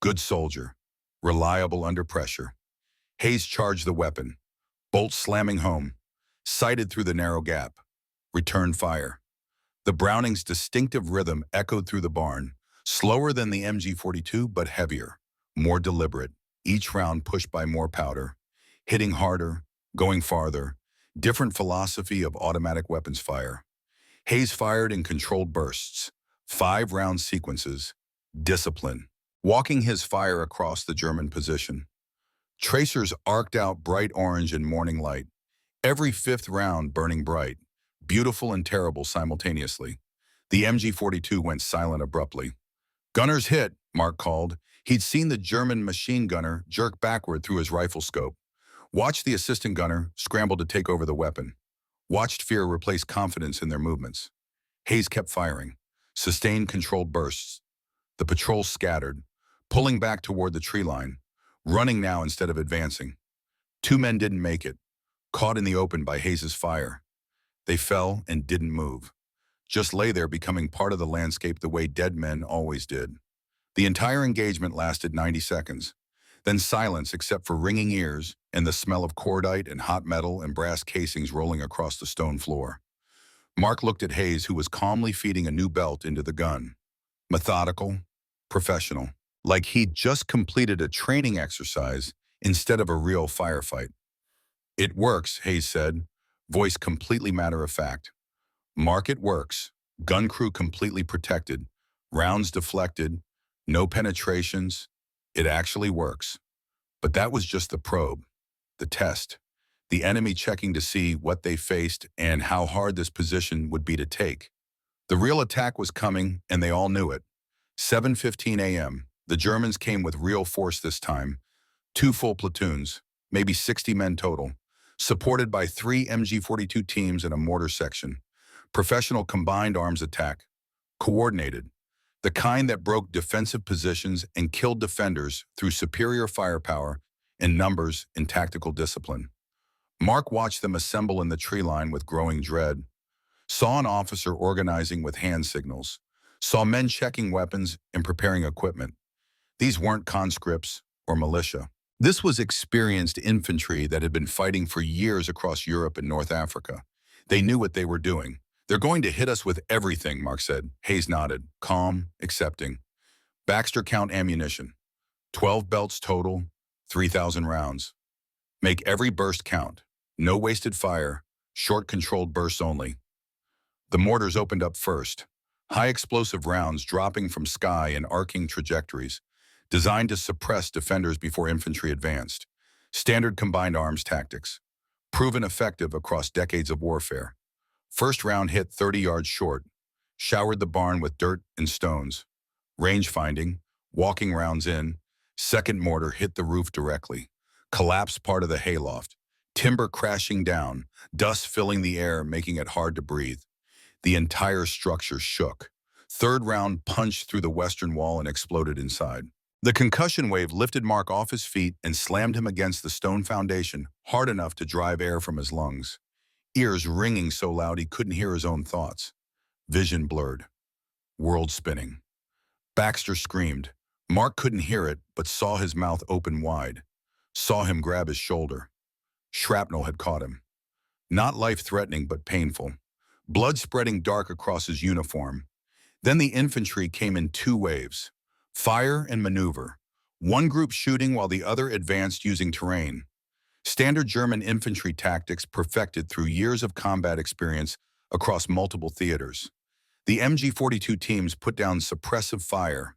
Good soldier. Reliable under pressure. Hayes charged the weapon. Bolt slamming home. Sighted through the narrow gap. Returned fire. The Browning's distinctive rhythm echoed through the barn. Slower than the MG-42, but heavier. More deliberate. Each round pushed by more powder. Hitting harder. Going farther. Different philosophy of automatic weapons fire. Hayes fired in controlled bursts. 5-round sequences. Discipline. Walking his fire across the German position. Tracers arced out bright orange in morning light. Every 5th round burning bright. Beautiful and terrible simultaneously. The MG-42 went silent abruptly. "Gunners hit," Mark called. He'd seen the German machine gunner jerk backward through his rifle scope. Watched the assistant gunner scramble to take over the weapon. Watched fear replace confidence in their movements. Hayes kept firing. Sustained controlled bursts. The patrol scattered, pulling back toward the tree line, running now instead of advancing. 2 men didn't make it, caught in the open by Hayes's fire. They fell and didn't move, just lay there becoming part of the landscape the way dead men always did. The entire engagement lasted 90 seconds, then silence except for ringing ears and the smell of cordite and hot metal and brass casings rolling across the stone floor. Mark looked at Hayes, who was calmly feeding a new belt into the gun. Methodical, professional, like he'd just completed a training exercise instead of a real firefight. "It works," Hayes said, voice completely matter-of-fact. "Mark, it works. Gun crew completely protected. Rounds deflected. No penetrations. It actually works." But that was just the probe, the test. The enemy checking to see what they faced and how hard this position would be to take. The real attack was coming, and they all knew it. 7:15 a.m. The Germans came with real force this time. 2 full platoons, maybe 60 men total, supported by 3 MG-42 teams and a mortar section. Professional combined arms attack. Coordinated. The kind that broke defensive positions and killed defenders through superior firepower in numbers and tactical discipline. Mark watched them assemble in the tree line with growing dread. Saw an officer organizing with hand signals. Saw men checking weapons and preparing equipment. These weren't conscripts or militia. This was experienced infantry that had been fighting for years across Europe and North Africa. They knew what they were doing. "They're going to hit us with everything," Mark said. Hayes nodded, calm, accepting. "Baxter, count ammunition. 12 belts total, 3,000 rounds. Make every burst count. No wasted fire, short controlled bursts only." The mortars opened up first. high explosive rounds dropping from sky in arcing trajectories, designed to suppress defenders before infantry advanced. Standard combined arms tactics, proven effective across decades of warfare. First round hit 30 yards short, showered the barn with dirt and stones. Range finding, walking rounds in. Second mortar hit the roof directly, collapsed part of the hayloft. Timber crashing down, dust filling the air, making it hard to breathe. The entire structure shook. Third round punched through the western wall and exploded inside. The concussion wave lifted Mark off his feet and slammed him against the stone foundation hard enough to drive air from his lungs. Ears ringing so loud he couldn't hear his own thoughts. Vision blurred. World spinning. Baxter screamed. Mark couldn't hear it, but saw his mouth open wide. Saw him grab his shoulder. Shrapnel had caught him. Not life-threatening, but painful. Blood spreading dark across his uniform. Then the infantry came in two waves. Fire and maneuver. One group shooting while the other advanced using terrain. Standard German infantry tactics perfected through years of combat experience across multiple theaters. The MG-42 teams put down suppressive fire,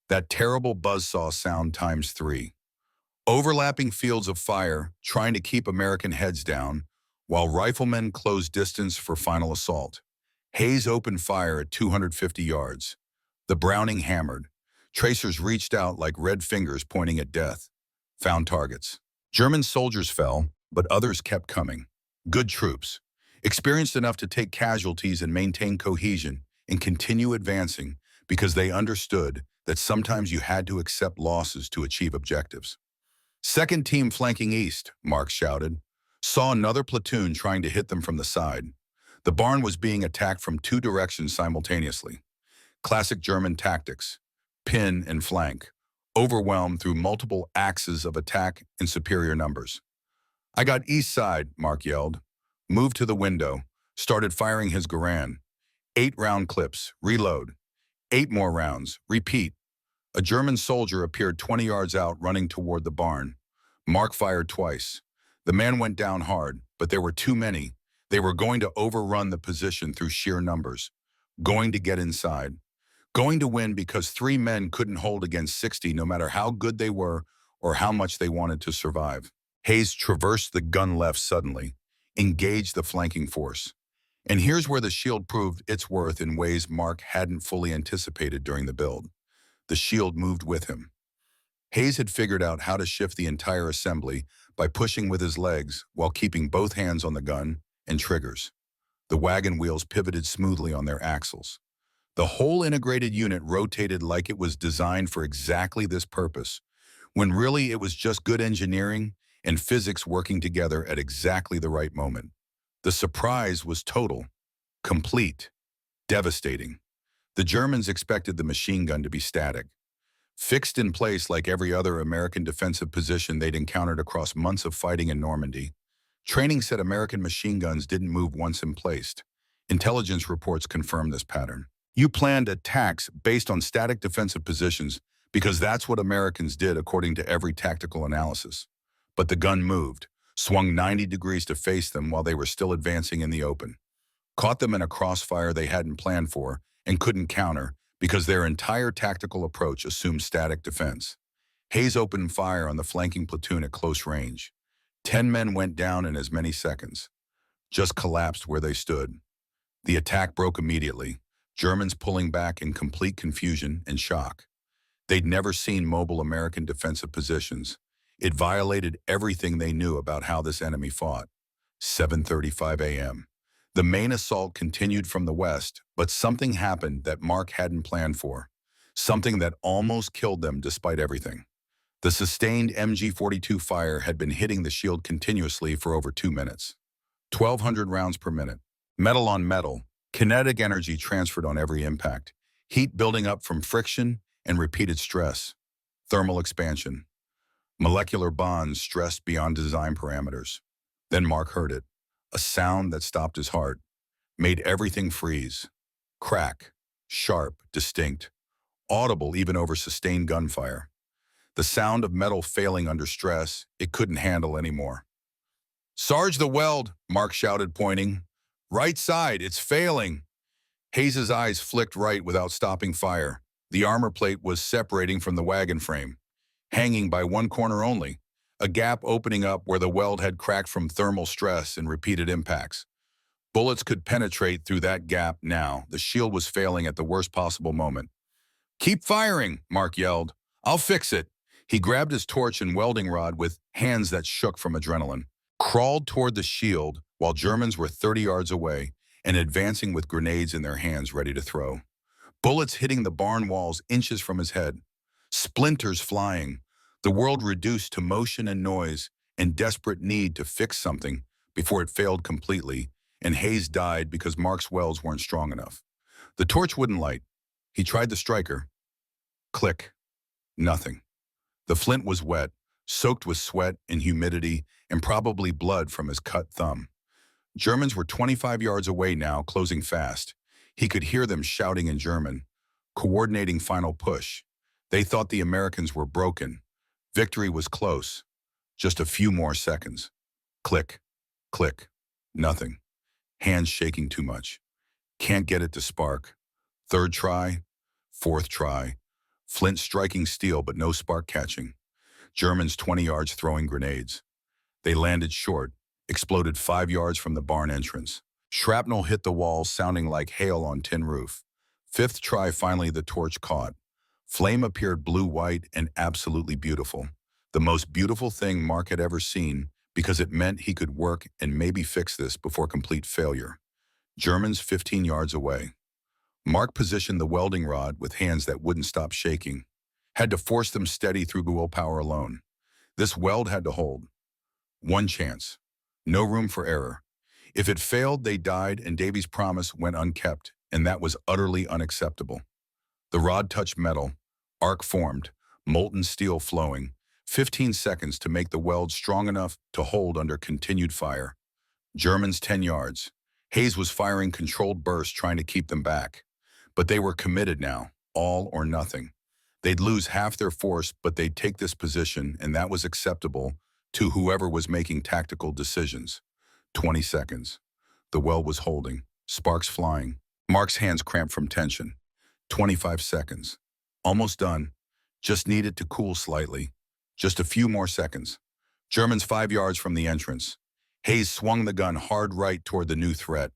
that terrible buzzsaw sound times 3. Overlapping fields of fire, trying to keep American heads down, while riflemen closed distance for final assault. Hayes opened fire at 250 yards. The Browning hammered. Tracers reached out like red fingers pointing at death. Found targets. German soldiers fell, but others kept coming. Good troops, experienced enough to take casualties and maintain cohesion and continue advancing because they understood that sometimes you had to accept losses to achieve objectives. Second team flanking east, Mark shouted. Saw another platoon trying to hit them from the side. The barn was being attacked from two directions simultaneously. Classic German tactics, pin and flank, overwhelmed through multiple axes of attack in superior numbers. I got east side, Mark yelled. Moved to the window, started firing his Garand. 8-round clips, reload. 8 more rounds, repeat. A German soldier appeared 20 yards out running toward the barn. Mark fired twice. The man went down hard, but there were too many. They were going to overrun the position through sheer numbers. Going to get inside. Going to win because 3 men couldn't hold against 60 no matter how good they were or how much they wanted to survive. Hayes traversed the gun left suddenly, engaged the flanking force. And here's where the shield proved its worth in ways Mark hadn't fully anticipated during the build. The shield moved with him. Hayes had figured out how to shift the entire assembly by pushing with his legs while keeping both hands on the gun and triggers. The wagon wheels pivoted smoothly on their axles. The whole integrated unit rotated like it was designed for exactly this purpose, when really it was just good engineering and physics working together at exactly the right moment. The surprise was total, complete, devastating. The Germans expected the machine gun to be static, fixed in place like every other American defensive position they'd encountered across months of fighting in Normandy. Training said American machine guns didn't move once in place. Intelligence reports confirmed this pattern. You planned attacks based on static defensive positions because that's what Americans did according to every tactical analysis. But the gun moved, swung 90 degrees to face them while they were still advancing in the open. Caught them in a crossfire they hadn't planned for and couldn't counter because their entire tactical approach assumed static defense. Hayes opened fire on the flanking platoon at close range. 10 men went down in as many seconds. Just collapsed where they stood. The attack broke immediately, Germans pulling back in complete confusion and shock. They'd never seen mobile American defensive positions. It violated everything they knew about how this enemy fought. 7:35 a.m. The main assault continued from the west, but something happened that Mark hadn't planned for. Something that almost killed them despite everything. The sustained MG-42 fire had been hitting the shield continuously for over 2 minutes. 1,200 rounds per minute. Metal on metal. Kinetic energy transferred on every impact. Heat building up from friction and repeated stress. Thermal expansion. Molecular bonds stressed beyond design parameters. Then Mark heard it. A sound that stopped his heart. Made everything freeze. Crack. Sharp. Distinct. Audible even over sustained gunfire. The sound of metal failing under stress it couldn't handle anymore. "Sarge the weld," Mark shouted, pointing. "Right side, it's failing." Hayes's eyes flicked right without stopping fire. The armor plate was separating from the wagon frame, hanging by one corner only, a gap opening up where the weld had cracked from thermal stress and repeated impacts. Bullets could penetrate through that gap now. The shield was failing at the worst possible moment. "Keep firing," Mark yelled. "I'll fix it." He grabbed his torch and welding rod with hands that shook from adrenaline, crawled toward the shield while Germans were 30 yards away and advancing with grenades in their hands ready to throw. Bullets hitting the barn walls inches from his head, splinters flying, the world reduced to motion and noise and desperate need to fix something before it failed completely, and Hayes died because Mark's welds weren't strong enough. The torch wouldn't light. He tried the striker. Click. Nothing. The flint was wet, soaked with sweat and humidity and probably blood from his cut thumb. Germans were 25 yards away now, closing fast. He could hear them shouting in German, coordinating final push. They thought the Americans were broken. Victory was close. Just a few more seconds. Click. Click. Nothing. Hands shaking too much. Can't get it to spark. Third try. Fourth try. Flint striking steel but no spark catching. Germans 20 yards throwing grenades. They landed short, exploded 5 yards from the barn entrance. Shrapnel hit the walls sounding like hail on tin roof. Fifth try, finally the torch caught. Flame appeared blue-white and absolutely beautiful. The most beautiful thing Mark had ever seen, because it meant he could work and maybe fix this before complete failure. Germans 15 yards away. Mark positioned the welding rod with hands that wouldn't stop shaking. Had to force them steady through willpower alone. This weld had to hold. One chance. No room for error. If it failed, they died, and Davy's promise went unkept, and that was utterly unacceptable. The rod touched metal, arc formed, molten steel flowing, 15 seconds to make the weld strong enough to hold under continued fire. Germans 10 yards. Hayes was firing controlled bursts trying to keep them back. But they were committed now, all or nothing. They'd lose half their force, but they'd take this position, and that was acceptable to whoever was making tactical decisions. 20 seconds. The weld was holding, sparks flying. Mark's hands cramped from tension. 25 seconds. Almost done. Just needed to cool slightly. Just a few more seconds. Germans 5 yards from the entrance. Hayes swung the gun hard right toward the new threat.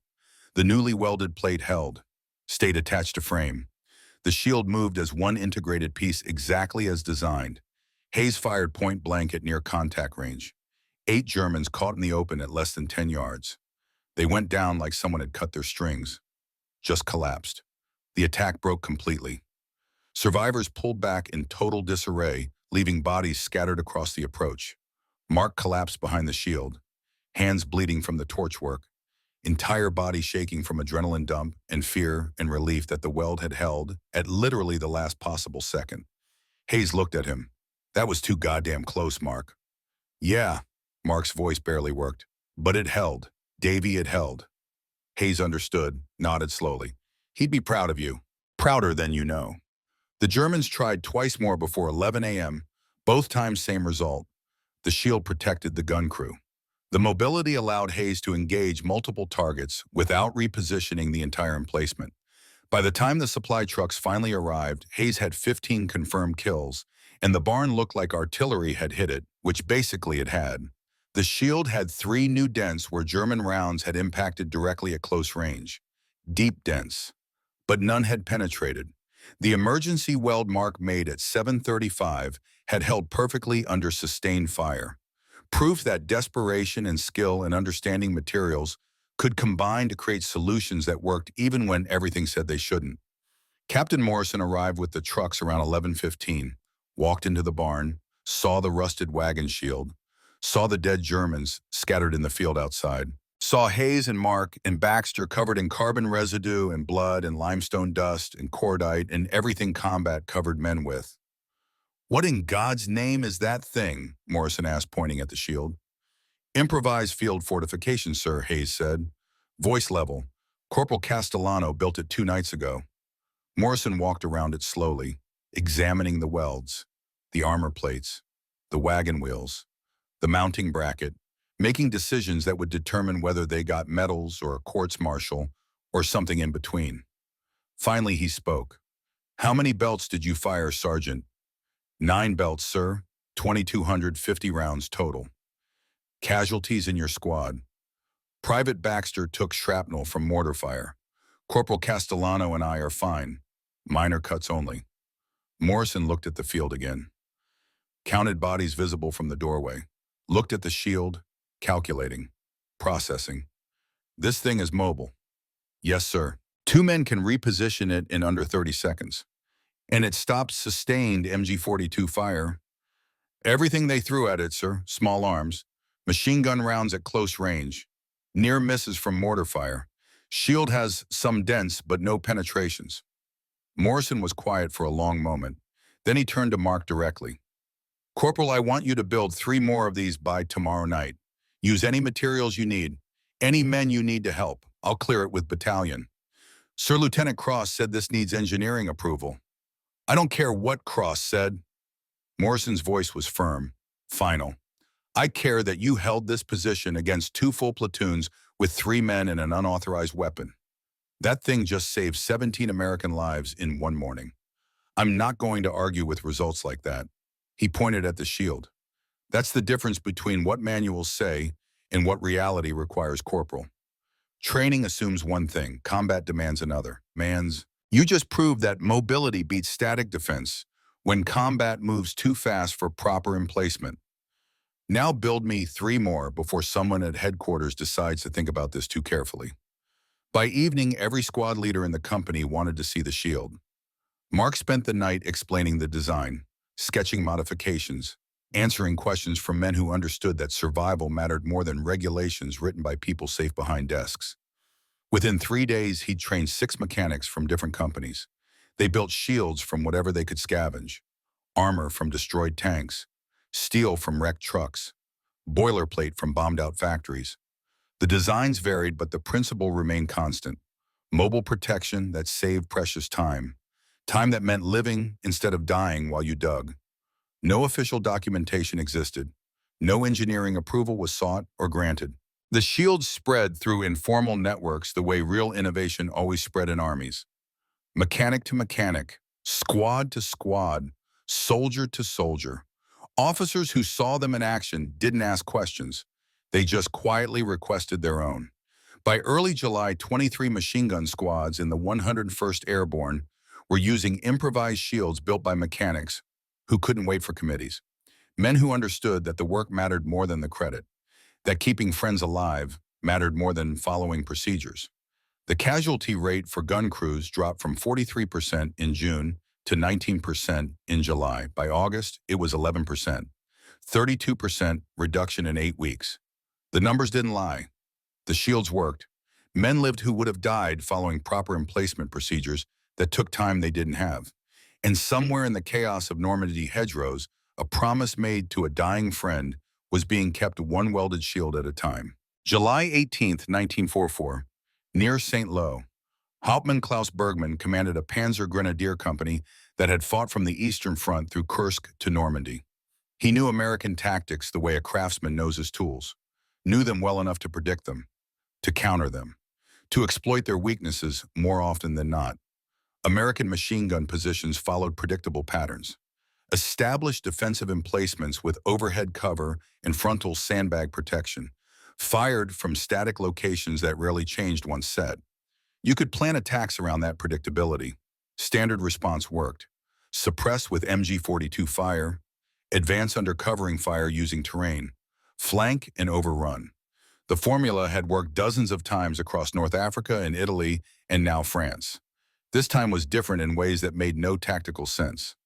The newly welded plate held, stayed attached to frame. The shield moved as one integrated piece exactly as designed. Hayes fired point blank at near contact range. 8 Germans caught in the open at less than 10 yards. They went down like someone had cut their strings. Just collapsed. The attack broke completely. Survivors pulled back in total disarray, leaving bodies scattered across the approach. Mark collapsed behind the shield, hands bleeding from the torch work, entire body shaking from adrenaline dump and fear and relief that the weld had held at literally the last possible second. Hayes looked at him. "That was too goddamn close, Mark." "Yeah," Mark's voice barely worked. "But it held. Davy, it held." Hayes understood, nodded slowly. "He'd be proud of you. Prouder than you know." The Germans tried twice more before 11 a.m., both times same result. The shield protected the gun crew. The mobility allowed Hayes to engage multiple targets without repositioning the entire emplacement. By the time the supply trucks finally arrived, Hayes had 15 confirmed kills, and the barn looked like artillery had hit it, which basically it had. The shield had 3 new dents where German rounds had impacted directly at close range. Deep dents. But none had penetrated. The emergency weld Mark made at 7:35 had held perfectly under sustained fire. Proof that desperation and skill in understanding materials could combine to create solutions that worked even when everything said they shouldn't. Captain Morrison arrived with the trucks around 11:15, walked into the barn, saw the rusted wagon shield, saw the dead Germans scattered in the field outside, saw Hayes and Mark and Baxter covered in carbon residue and blood and limestone dust and cordite and everything combat covered men with. "What in God's name is that thing?" Morrison asked, pointing at the shield. "Improvised field fortification, sir," Hayes said. Voice level. "Corporal Castellano built it 2 nights ago." Morrison walked around it slowly, examining the welds, the armor plates, the wagon wheels, the mounting bracket, making decisions that would determine whether they got medals or a courts-martial or something in between. Finally, he spoke. "How many belts did you fire, Sergeant?" "9 belts, sir. 2,250 rounds total." "Casualties in your squad?" "Private Baxter took shrapnel from mortar fire. Corporal Castellano and I are fine. Minor cuts only." Morrison looked at the field again. Counted bodies visible from the doorway. Looked at the shield, calculating, processing. "This thing is mobile." "Yes, sir. 2 men can reposition it in under 30 seconds. And it stops sustained MG-42 fire." "Everything they threw at it, sir. Small arms. Machine gun rounds at close range. Near misses from mortar fire. Shield has some dents, but no penetrations." Morrison was quiet for a long moment. Then he turned to Mark directly. "Corporal, I want you to build 3 more of these by tomorrow night. Use any materials you need. Any men you need to help. I'll clear it with battalion." "Sir, Lieutenant Cross said this needs engineering approval." "I don't care what Cross said." Morrison's voice was firm, final. "I care that you held this position against 2 full platoons with 3 men and an unauthorized weapon. That thing just saved 17 American lives in one morning. I'm not going to argue with results like that." He pointed at the shield. "That's the difference between what manuals say and what reality requires, Corporal. Training assumes one thing, combat demands another. You just proved that mobility beats static defense when combat moves too fast for proper emplacement. Now build me 3 more before someone at headquarters decides to think about this too carefully." By evening, every squad leader in the company wanted to see the shield. Mark spent the night explaining the design, sketching modifications, answering questions from men who understood that survival mattered more than regulations written by people safe behind desks. Within 3 days, he'd trained 6 mechanics from different companies. They built shields from whatever they could scavenge, armor from destroyed tanks, steel from wrecked trucks, boilerplate from bombed-out factories. The designs varied, but the principle remained constant. Mobile protection that saved precious time. Time that meant living instead of dying while you dug. No official documentation existed. No engineering approval was sought or granted. The shields spread through informal networks the way real innovation always spread in armies. Mechanic to mechanic, squad to squad, soldier to soldier. Officers who saw them in action didn't ask questions. They just quietly requested their own. By early July, 23 machine gun squads in the 101st Airborne were using improvised shields built by mechanics who couldn't wait for committees. Men who understood that the work mattered more than the credit, that keeping friends alive mattered more than following procedures. The casualty rate for gun crews dropped from 43% in June to 19% in July. By August, it was 11%. 32% reduction in 8 weeks. The numbers didn't lie. The shields worked. Men lived who would have died following proper emplacement procedures that took time they didn't have. And somewhere in the chaos of Normandy hedgerows, a promise made to a dying friend was being kept one welded shield at a time. July 18th, 1944, near St. Lo, Hauptmann Klaus Bergmann commanded a Panzer Grenadier Company that had fought from the Eastern Front through Kursk to Normandy. He knew American tactics the way a craftsman knows his tools, knew them well enough to predict them, to counter them, to exploit their weaknesses more often than not. American machine gun positions followed predictable patterns. Established defensive emplacements with overhead cover and frontal sandbag protection, fired from static locations that rarely changed once set. You could plan attacks around that predictability. Standard response worked. Suppress with MG-42 fire, advance under covering fire using terrain, flank and overrun. The formula had worked dozens of times across North Africa and Italy and now France. This time was different in ways that made no tactical sense.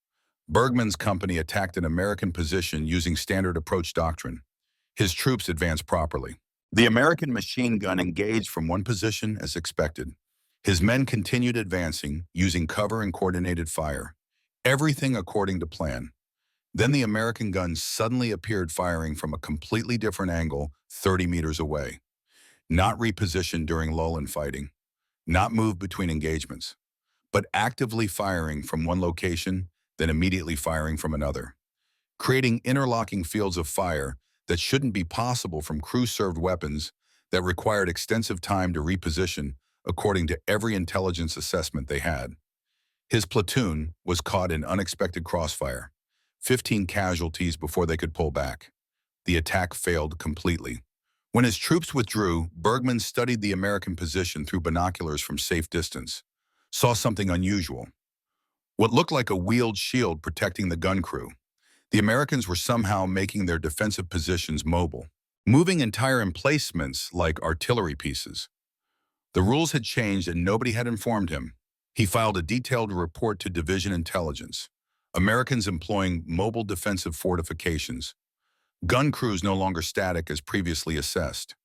Bergmann's company attacked an American position using standard approach doctrine. His troops advanced properly. The American machine gun engaged from one position as expected. His men continued advancing, using cover and coordinated fire. Everything according to plan. Then the American guns suddenly appeared firing from a completely different angle 30 meters away. Not repositioned during lull in fighting. Not moved between engagements. But actively firing from one location, then immediately firing from another. Creating interlocking fields of fire that shouldn't be possible from crew-served weapons that required extensive time to reposition according to every intelligence assessment they had. His platoon was caught in unexpected crossfire, 15 casualties before they could pull back. The attack failed completely. When his troops withdrew, Bergman studied the American position through binoculars from safe distance, saw something unusual. What looked like a wheeled shield protecting the gun crew. The Americans were somehow making their defensive positions mobile, moving entire emplacements like artillery pieces. The rules had changed and nobody had informed him. He filed a detailed report to Division Intelligence. Americans employing mobile defensive fortifications. Gun crews no longer static as previously assessed.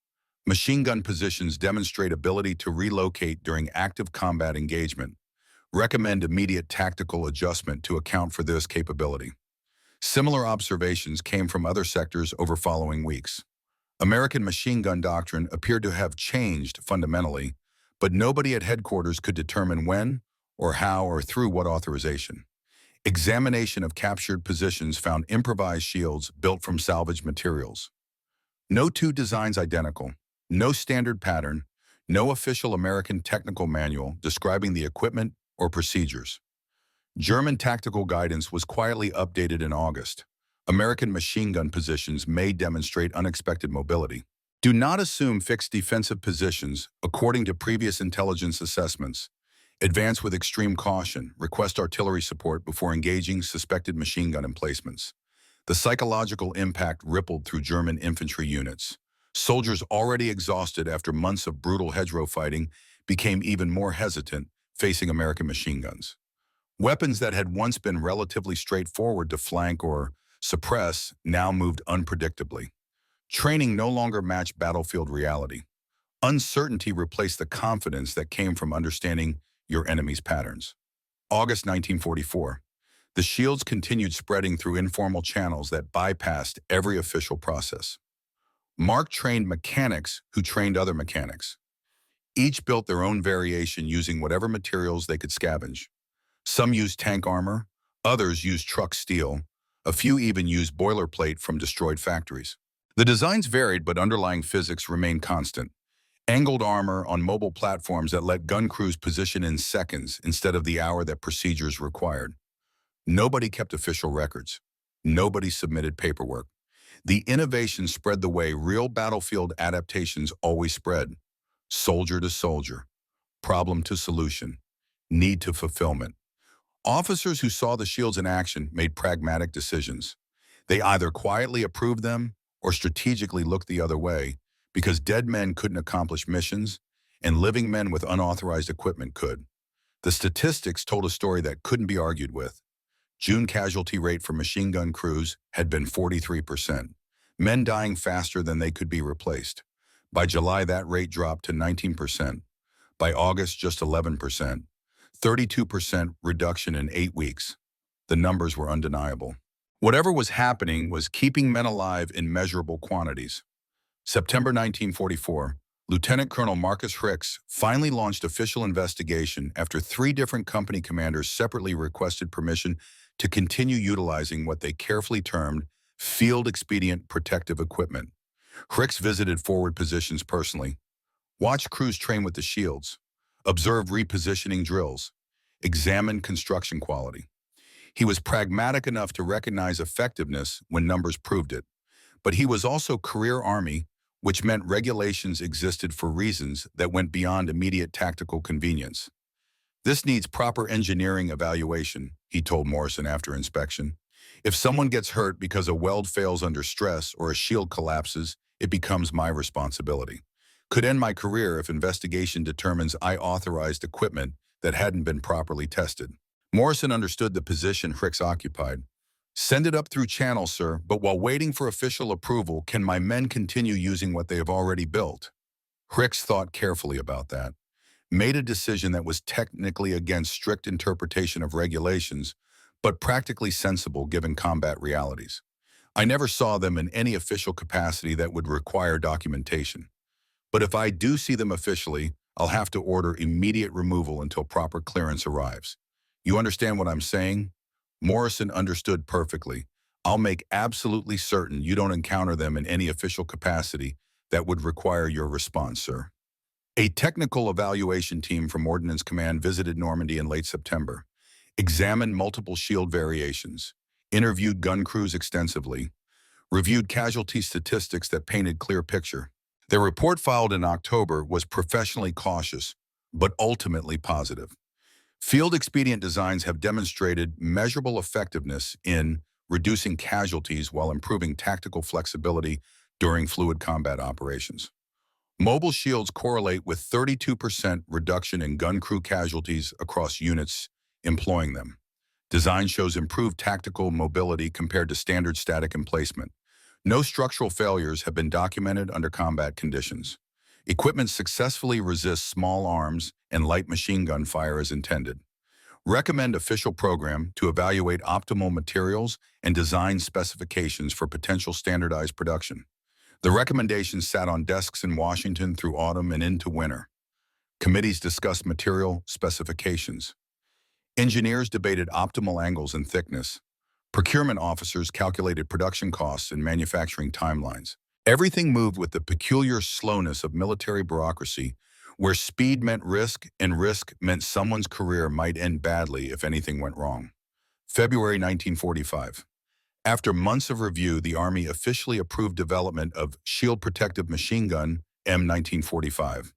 Machine gun positions demonstrate ability to relocate during active combat engagement. Recommend immediate tactical adjustment to account for this capability. Similar observations came from other sectors over following weeks. American machine gun doctrine appeared to have changed fundamentally, but nobody at headquarters could determine when, or how, or through what authorization. Examination of captured positions found improvised shields built from salvaged materials. No two designs identical, no standard pattern, no official American technical manual describing the equipment or procedures. German tactical guidance was quietly updated in August. American machine gun positions may demonstrate unexpected mobility. Do not assume fixed defensive positions according to previous intelligence assessments. Advance with extreme caution. Request artillery support before engaging suspected machine gun emplacements. The psychological impact rippled through German infantry units. Soldiers already exhausted after months of brutal hedgerow fighting became even more hesitant facing American machine guns. Weapons that had once been relatively straightforward to flank or suppress now moved unpredictably. Training no longer matched battlefield reality. Uncertainty replaced the confidence that came from understanding your enemy's patterns. August 1944. The shields continued spreading through informal channels that bypassed every official process. Mark trained mechanics who trained other mechanics. Each built their own variation using whatever materials they could scavenge. Some used tank armor, others used truck steel, a few even used boilerplate from destroyed factories. The designs varied, but underlying physics remained constant. Angled armor on mobile platforms that let gun crews position in seconds instead of the hour that procedures required. Nobody kept official records. Nobody submitted paperwork. The innovation spread the way real battlefield adaptations always spread. Soldier to soldier, problem to solution, need to fulfillment. Officers who saw the shields in action made pragmatic decisions. They either quietly approved them or strategically looked the other way because dead men couldn't accomplish missions and living men with unauthorized equipment could. The statistics told a story that couldn't be argued with. June casualty rate for machine gun crews had been 43%, men dying faster than they could be replaced. By July, that rate dropped to 19%. By August, just 11%. 32% reduction in 8 weeks. The numbers were undeniable. Whatever was happening was keeping men alive in measurable quantities. September 1944, Lieutenant Colonel Marcus Hicks finally launched official investigation after 3 different company commanders separately requested permission to continue utilizing what they carefully termed field expedient protective equipment. Hicks visited forward positions personally, watched crews train with the shields, observed repositioning drills, examined construction quality. He was pragmatic enough to recognize effectiveness when numbers proved it, but he was also career Army, which meant regulations existed for reasons that went beyond immediate tactical convenience. This needs proper engineering evaluation, he told Morrison after inspection. If someone gets hurt because a weld fails under stress or a shield collapses, it becomes my responsibility. Could end my career if investigation determines I authorized equipment that hadn't been properly tested. Morrison understood the position Hicks occupied. Send it up through channel, sir, but while waiting for official approval, can my men continue using what they have already built? Hicks thought carefully about that, made a decision that was technically against strict interpretation of regulations, but practically sensible given combat realities. I never saw them in any official capacity that would require documentation. But if I do see them officially, I'll have to order immediate removal until proper clearance arrives. You understand what I'm saying? Morrison understood perfectly. I'll make absolutely certain you don't encounter them in any official capacity that would require your response, sir. A technical evaluation team from Ordnance Command visited Normandy in late September, examined multiple shield variations, interviewed gun crews extensively, reviewed casualty statistics that painted clear picture. Their report filed in October was professionally cautious, but ultimately positive. Field expedient designs have demonstrated measurable effectiveness in reducing casualties while improving tactical flexibility during fluid combat operations. Mobile shields correlate with 32% reduction in gun crew casualties across units employing them. Design shows improved tactical mobility compared to standard static emplacement. No structural failures have been documented under combat conditions. Equipment successfully resists small arms and light machine gun fire as intended. Recommend official program to evaluate optimal materials and design specifications for potential standardized production. The recommendations sat on desks in Washington through autumn and into winter. Committees discussed material specifications. Engineers debated optimal angles and thickness. Procurement officers calculated production costs and manufacturing timelines. Everything moved with the peculiar slowness of military bureaucracy, where speed meant risk and risk meant someone's career might end badly if anything went wrong. February 1945. After months of review, the Army officially approved development of Shield Protective Machine Gun M1945.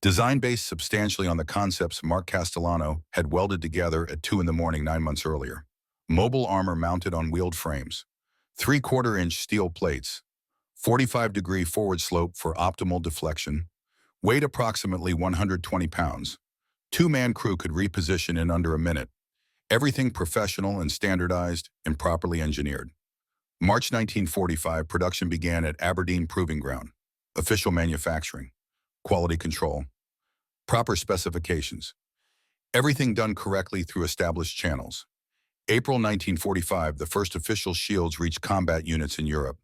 Design based substantially on the concepts Mark Castellano had welded together at 2 in the morning 9 months earlier. Mobile armor mounted on wheeled frames, 3/4-inch steel plates, 45-degree forward slope for optimal deflection, weight approximately 120 pounds. Two-man crew could reposition in under a minute. Everything professional and standardized and properly engineered. March 1945, production began at Aberdeen Proving Ground. Official manufacturing, quality control, proper specifications. Everything done correctly through established channels. April 1945, the first official shields reached combat units in Europe.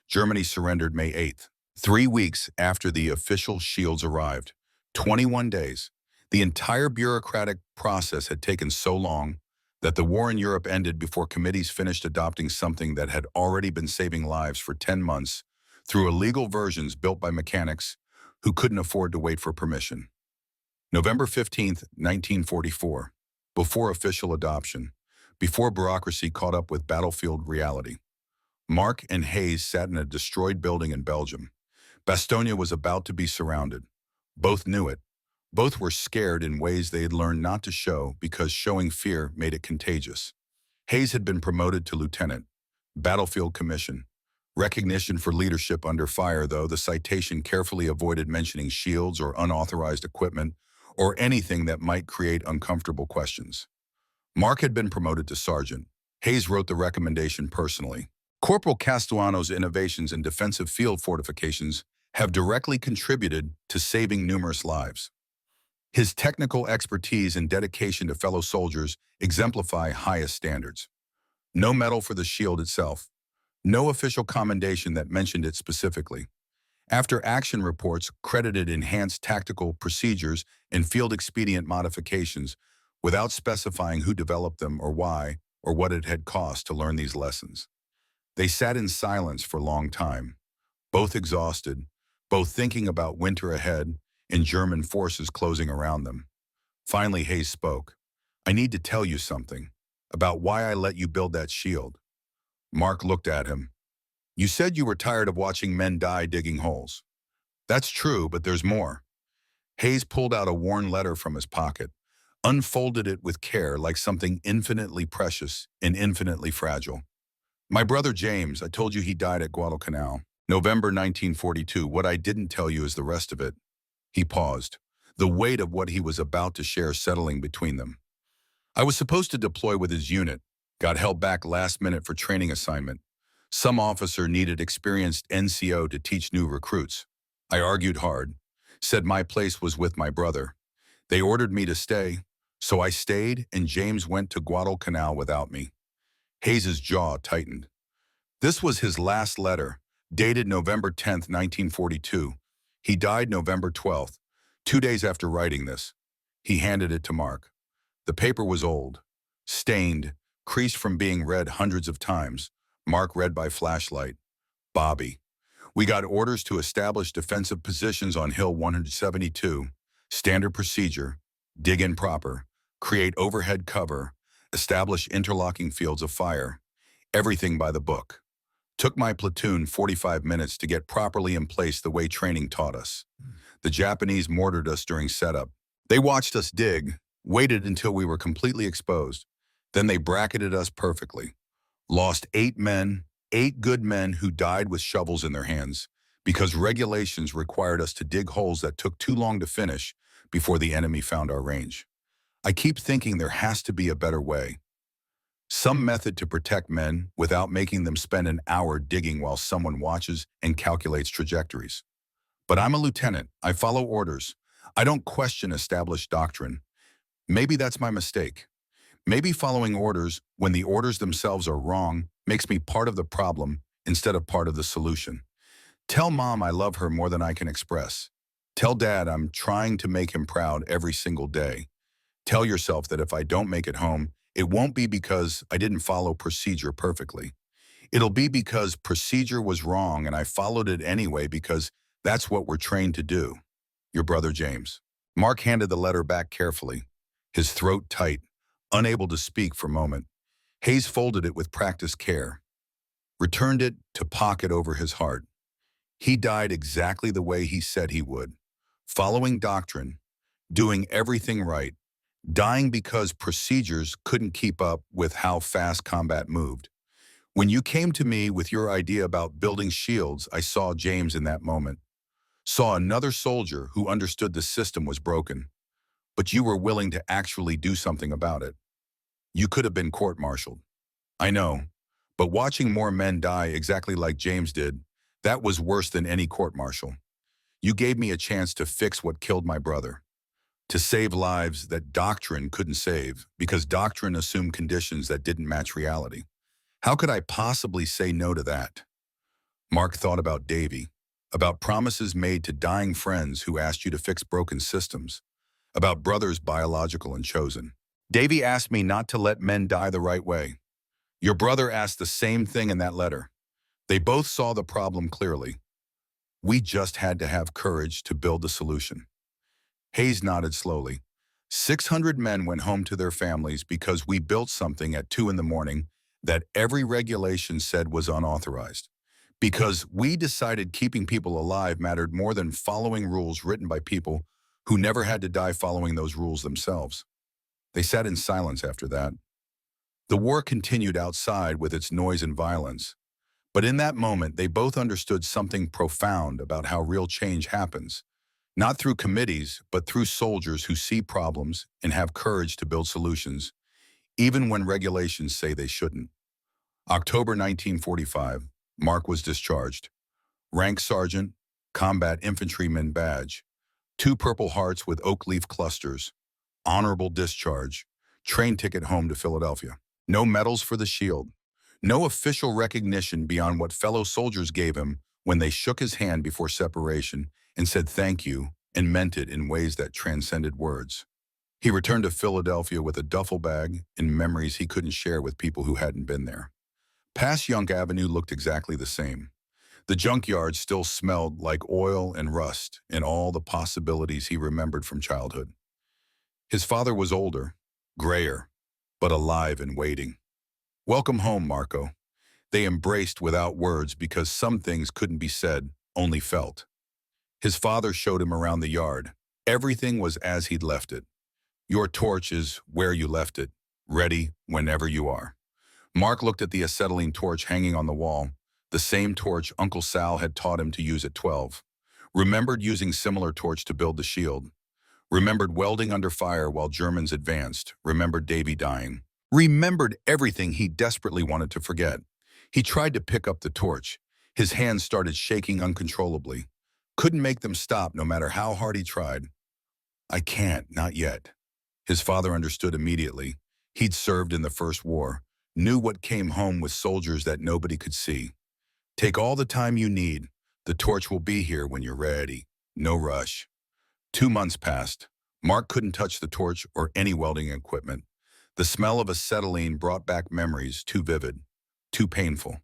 Germany surrendered May 8th. 3 weeks after the official shields arrived, 21 days, the entire bureaucratic process had taken so long that the war in Europe ended before committees finished adopting something that had already been saving lives for 10 months through illegal versions built by mechanics who couldn't afford to wait for permission. November 15th, 1944, before official adoption, before bureaucracy caught up with battlefield reality. Mark and Hayes sat in a destroyed building in Belgium. Bastogne was about to be surrounded. Both knew it. Both were scared in ways they had learned not to show because showing fear made it contagious. Hayes had been promoted to lieutenant. Battlefield commission. Recognition for leadership under fire, though the citation carefully avoided mentioning shields or unauthorized equipment or anything that might create uncomfortable questions. Mark had been promoted to sergeant. Hayes wrote the recommendation personally. Corporal Castellano's innovations in defensive field fortifications have directly contributed to saving numerous lives. His technical expertise and dedication to fellow soldiers exemplify highest standards. No medal for the shield itself. No official commendation that mentioned it specifically. After action reports credited enhanced tactical procedures and field expedient modifications without specifying who developed them or why or what it had cost to learn these lessons. They sat in silence for a long time, both exhausted, both thinking about winter ahead and German forces closing around them. Finally, Hayes spoke. "I need to tell you something about why I let you build that shield." Mark looked at him. "You said you were tired of watching men die digging holes." "That's true, but there's more." Hayes pulled out a worn letter from his pocket, unfolded it with care like something infinitely precious and infinitely fragile. "My brother James, I told you he died at Guadalcanal. November 1942. What I didn't tell you is the rest of it." He paused, the weight of what he was about to share settling between them. "I was supposed to deploy with his unit, got held back last minute for training assignment. Some officer needed experienced NCO to teach new recruits. I argued hard, said my place was with my brother. They ordered me to stay, so I stayed and James went to Guadalcanal without me." Hayes's jaw tightened. This was his last letter, dated November 10th, 1942. He died November 12th, 2 days after writing this. He handed it to Mark. The paper was old, stained, creased from being read hundreds of times. Mark read by flashlight. "Bobby, We got orders to establish defensive positions on Hill 172, standard procedure, dig in proper, create overhead cover, establish interlocking fields of fire, everything by the book. Took my platoon 45 minutes to get properly in place the way training taught us. The Japanese mortared us during setup. They watched us dig, waited until we were completely exposed. Then they bracketed us perfectly. Lost 8 men, 8 good men who died with shovels in their hands because regulations required us to dig holes that took too long to finish before the enemy found our range. I keep thinking there has to be a better way. Some method to protect men without making them spend an hour digging while someone watches and calculates trajectories. But I'm a lieutenant. I follow orders. I don't question established doctrine. Maybe that's my mistake. Maybe following orders when the orders themselves are wrong makes me part of the problem instead of part of the solution. Tell Mom I love her more than I can express. Tell Dad I'm trying to make him proud every single day. Tell yourself that if I don't make it home, it won't be because I didn't follow procedure perfectly. It'll be because procedure was wrong and I followed it anyway because that's what we're trained to do. Your brother James. Mark handed the letter back carefully, his throat tight, unable to speak for a moment. Hayes folded it with practiced care, returned it to pocket over his heart. He died exactly the way he said he would, following doctrine, doing everything right, dying because procedures couldn't keep up with how fast combat moved. When you came to me with your idea about building shields, I saw James in that moment. Saw another soldier who understood the system was broken, but you were willing to actually do something about it. You could have been court-martialed. I know, but watching more men die exactly like James did, that was worse than any court-martial. You gave me a chance to fix what killed my brother, to save lives that doctrine couldn't save because doctrine assumed conditions that didn't match reality. How could I possibly say no to that? Mark thought about Davy, about promises made to dying friends who asked you to fix broken systems, about brothers biological and chosen. Davy asked me not to let men die the right way. Your brother asked the same thing in that letter. They both saw the problem clearly. We just had to have courage to build the solution. Hayes nodded slowly. 600 men went home to their families because we built something at 2 in the morning that every regulation said was unauthorized. Because we decided keeping people alive mattered more than following rules written by people who never had to die following those rules themselves. They sat in silence after that. The war continued outside with its noise and violence. But in that moment, they both understood something profound about how real change happens. Not through committees, but through soldiers who see problems and have courage to build solutions, even when regulations say they shouldn't. October 1945, Mark was discharged. Rank Sergeant, Combat Infantryman Badge, 2 Purple Hearts with oak leaf clusters, honorable discharge, train ticket home to Philadelphia. No medals for the shield. No official recognition beyond what fellow soldiers gave him when they shook his hand before separation and said thank you and meant it in ways that transcended words. He returned to Philadelphia with a duffel bag and memories he couldn't share with people who hadn't been there. Past Yonk Avenue looked exactly the same. The junkyard still smelled like oil and rust and all the possibilities he remembered from childhood. His father was older, grayer, but alive and waiting. Welcome home, Marco. They embraced without words because some things couldn't be said, only felt. His father showed him around the yard. Everything was as he'd left it. Your torch is where you left it, ready whenever you are. Mark looked at the acetylene torch hanging on the wall, the same torch Uncle Sal had taught him to use at 12. Remembered using similar torch to build the shield. Remembered welding under fire while Germans advanced. Remembered Davy dying. Remembered everything he desperately wanted to forget. He tried to pick up the torch. His hands started shaking uncontrollably. Couldn't make them stop no matter how hard he tried. I can't, not yet. His father understood immediately. He'd served in the First War, knew what came home with soldiers that nobody could see. Take all the time you need. The torch will be here when you're ready. No rush. 2 months passed. Mark couldn't touch the torch or any welding equipment. The smell of acetylene brought back memories too vivid, too painful.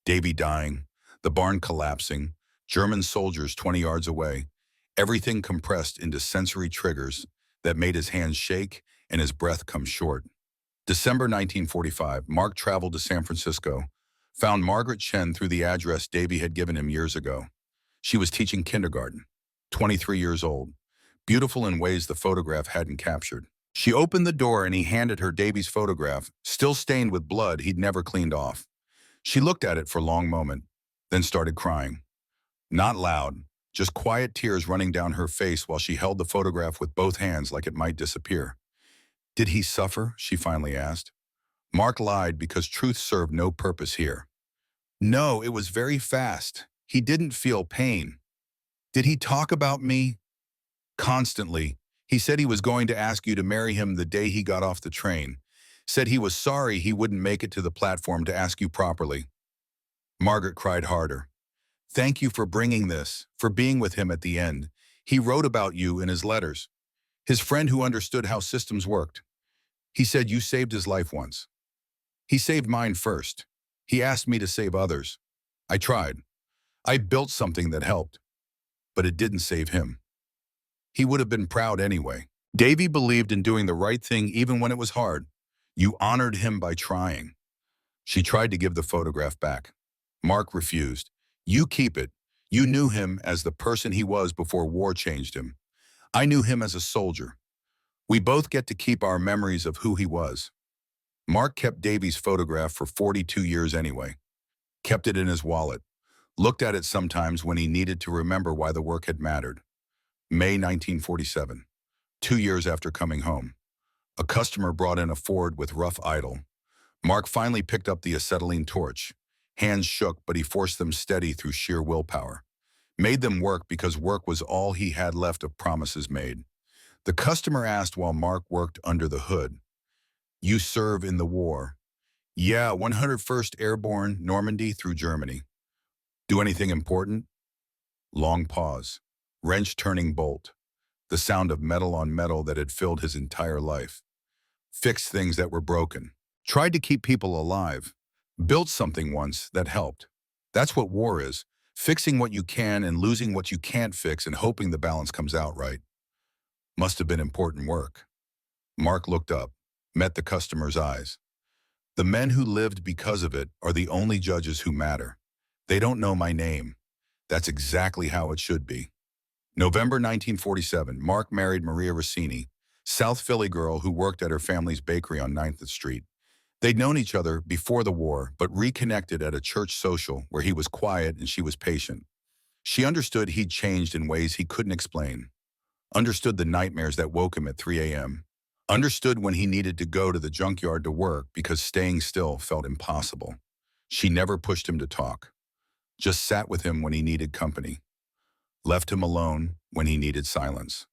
Davy dying, the barn collapsing, German soldiers 20 yards away, everything compressed into sensory triggers that made his hands shake and his breath come short. December 1945, Mark traveled to San Francisco, found Margaret Chen through the address Davy had given him years ago. She was teaching kindergarten, 23 years old, beautiful in ways the photograph hadn't captured. She opened the door and he handed her Davy's photograph, still stained with blood he'd never cleaned off. She looked at it for a long moment, then started crying. Not loud, just quiet tears running down her face while she held the photograph with both hands like it might disappear. Did he suffer? She finally asked. Mark lied because truth served no purpose here. No, it was very fast. He didn't feel pain. Did he talk about me? Constantly. He said he was going to ask you to marry him the day he got off the train. Said he was sorry he wouldn't make it to the platform to ask you properly. Margaret cried harder. Thank you for bringing this, for being with him at the end. He wrote about you in his letters. His friend who understood how systems worked. He said you saved his life once. He saved mine first. He asked me to save others. I tried. I built something that helped. But it didn't save him. He would have been proud anyway. Davy believed in doing the right thing even when it was hard. You honored him by trying. She tried to give the photograph back. Mark refused. You keep it. You knew him as the person he was before war changed him. I knew him as a soldier. We both get to keep our memories of who he was. Mark kept Davy's photograph for 42 years anyway. Kept it in his wallet. Looked at it sometimes when he needed to remember why the work had mattered. May 1947, 2 years after coming home. A customer brought in a Ford with rough idle. Mark finally picked up the acetylene torch. Hands shook, but he forced them steady through sheer willpower. Made them work because work was all he had left of promises made. The customer asked while Mark worked under the hood. You serve in the war. Yeah, 101st Airborne, Normandy through Germany. Do anything important? Long pause. Wrench turning bolt. The sound of metal on metal that had filled his entire life. Fixed things that were broken. Tried to keep people alive. Built something once that helped. That's what war is. Fixing what you can and losing what you can't fix and hoping the balance comes out right. Must have been important work. Mark looked up, met the customer's eyes. The men who lived because of it are the only judges who matter. They don't know my name. That's exactly how it should be. November 1947, Mark married Maria Rossini, South Philly girl who worked at her family's bakery on 9th Street. They'd known each other before the war, but reconnected at a church social where he was quiet and she was patient. She understood he'd changed in ways he couldn't explain. Understood the nightmares that woke him at 3 a.m. Understood when he needed to go to the junkyard to work because staying still felt impossible. She never pushed him to talk. Just sat with him when he needed company. Left him alone when he needed silence.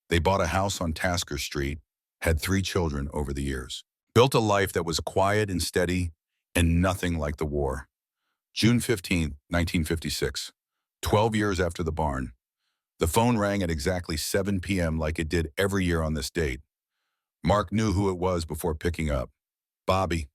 They bought a house on Tasker Street, had 3 children over the years. Built a life that was quiet and steady and nothing like the war. June 15, 1956, 12 years after the barn. The phone rang at exactly 7 p.m. like it did every year on this date. Mark knew who it was before picking up. Bobby.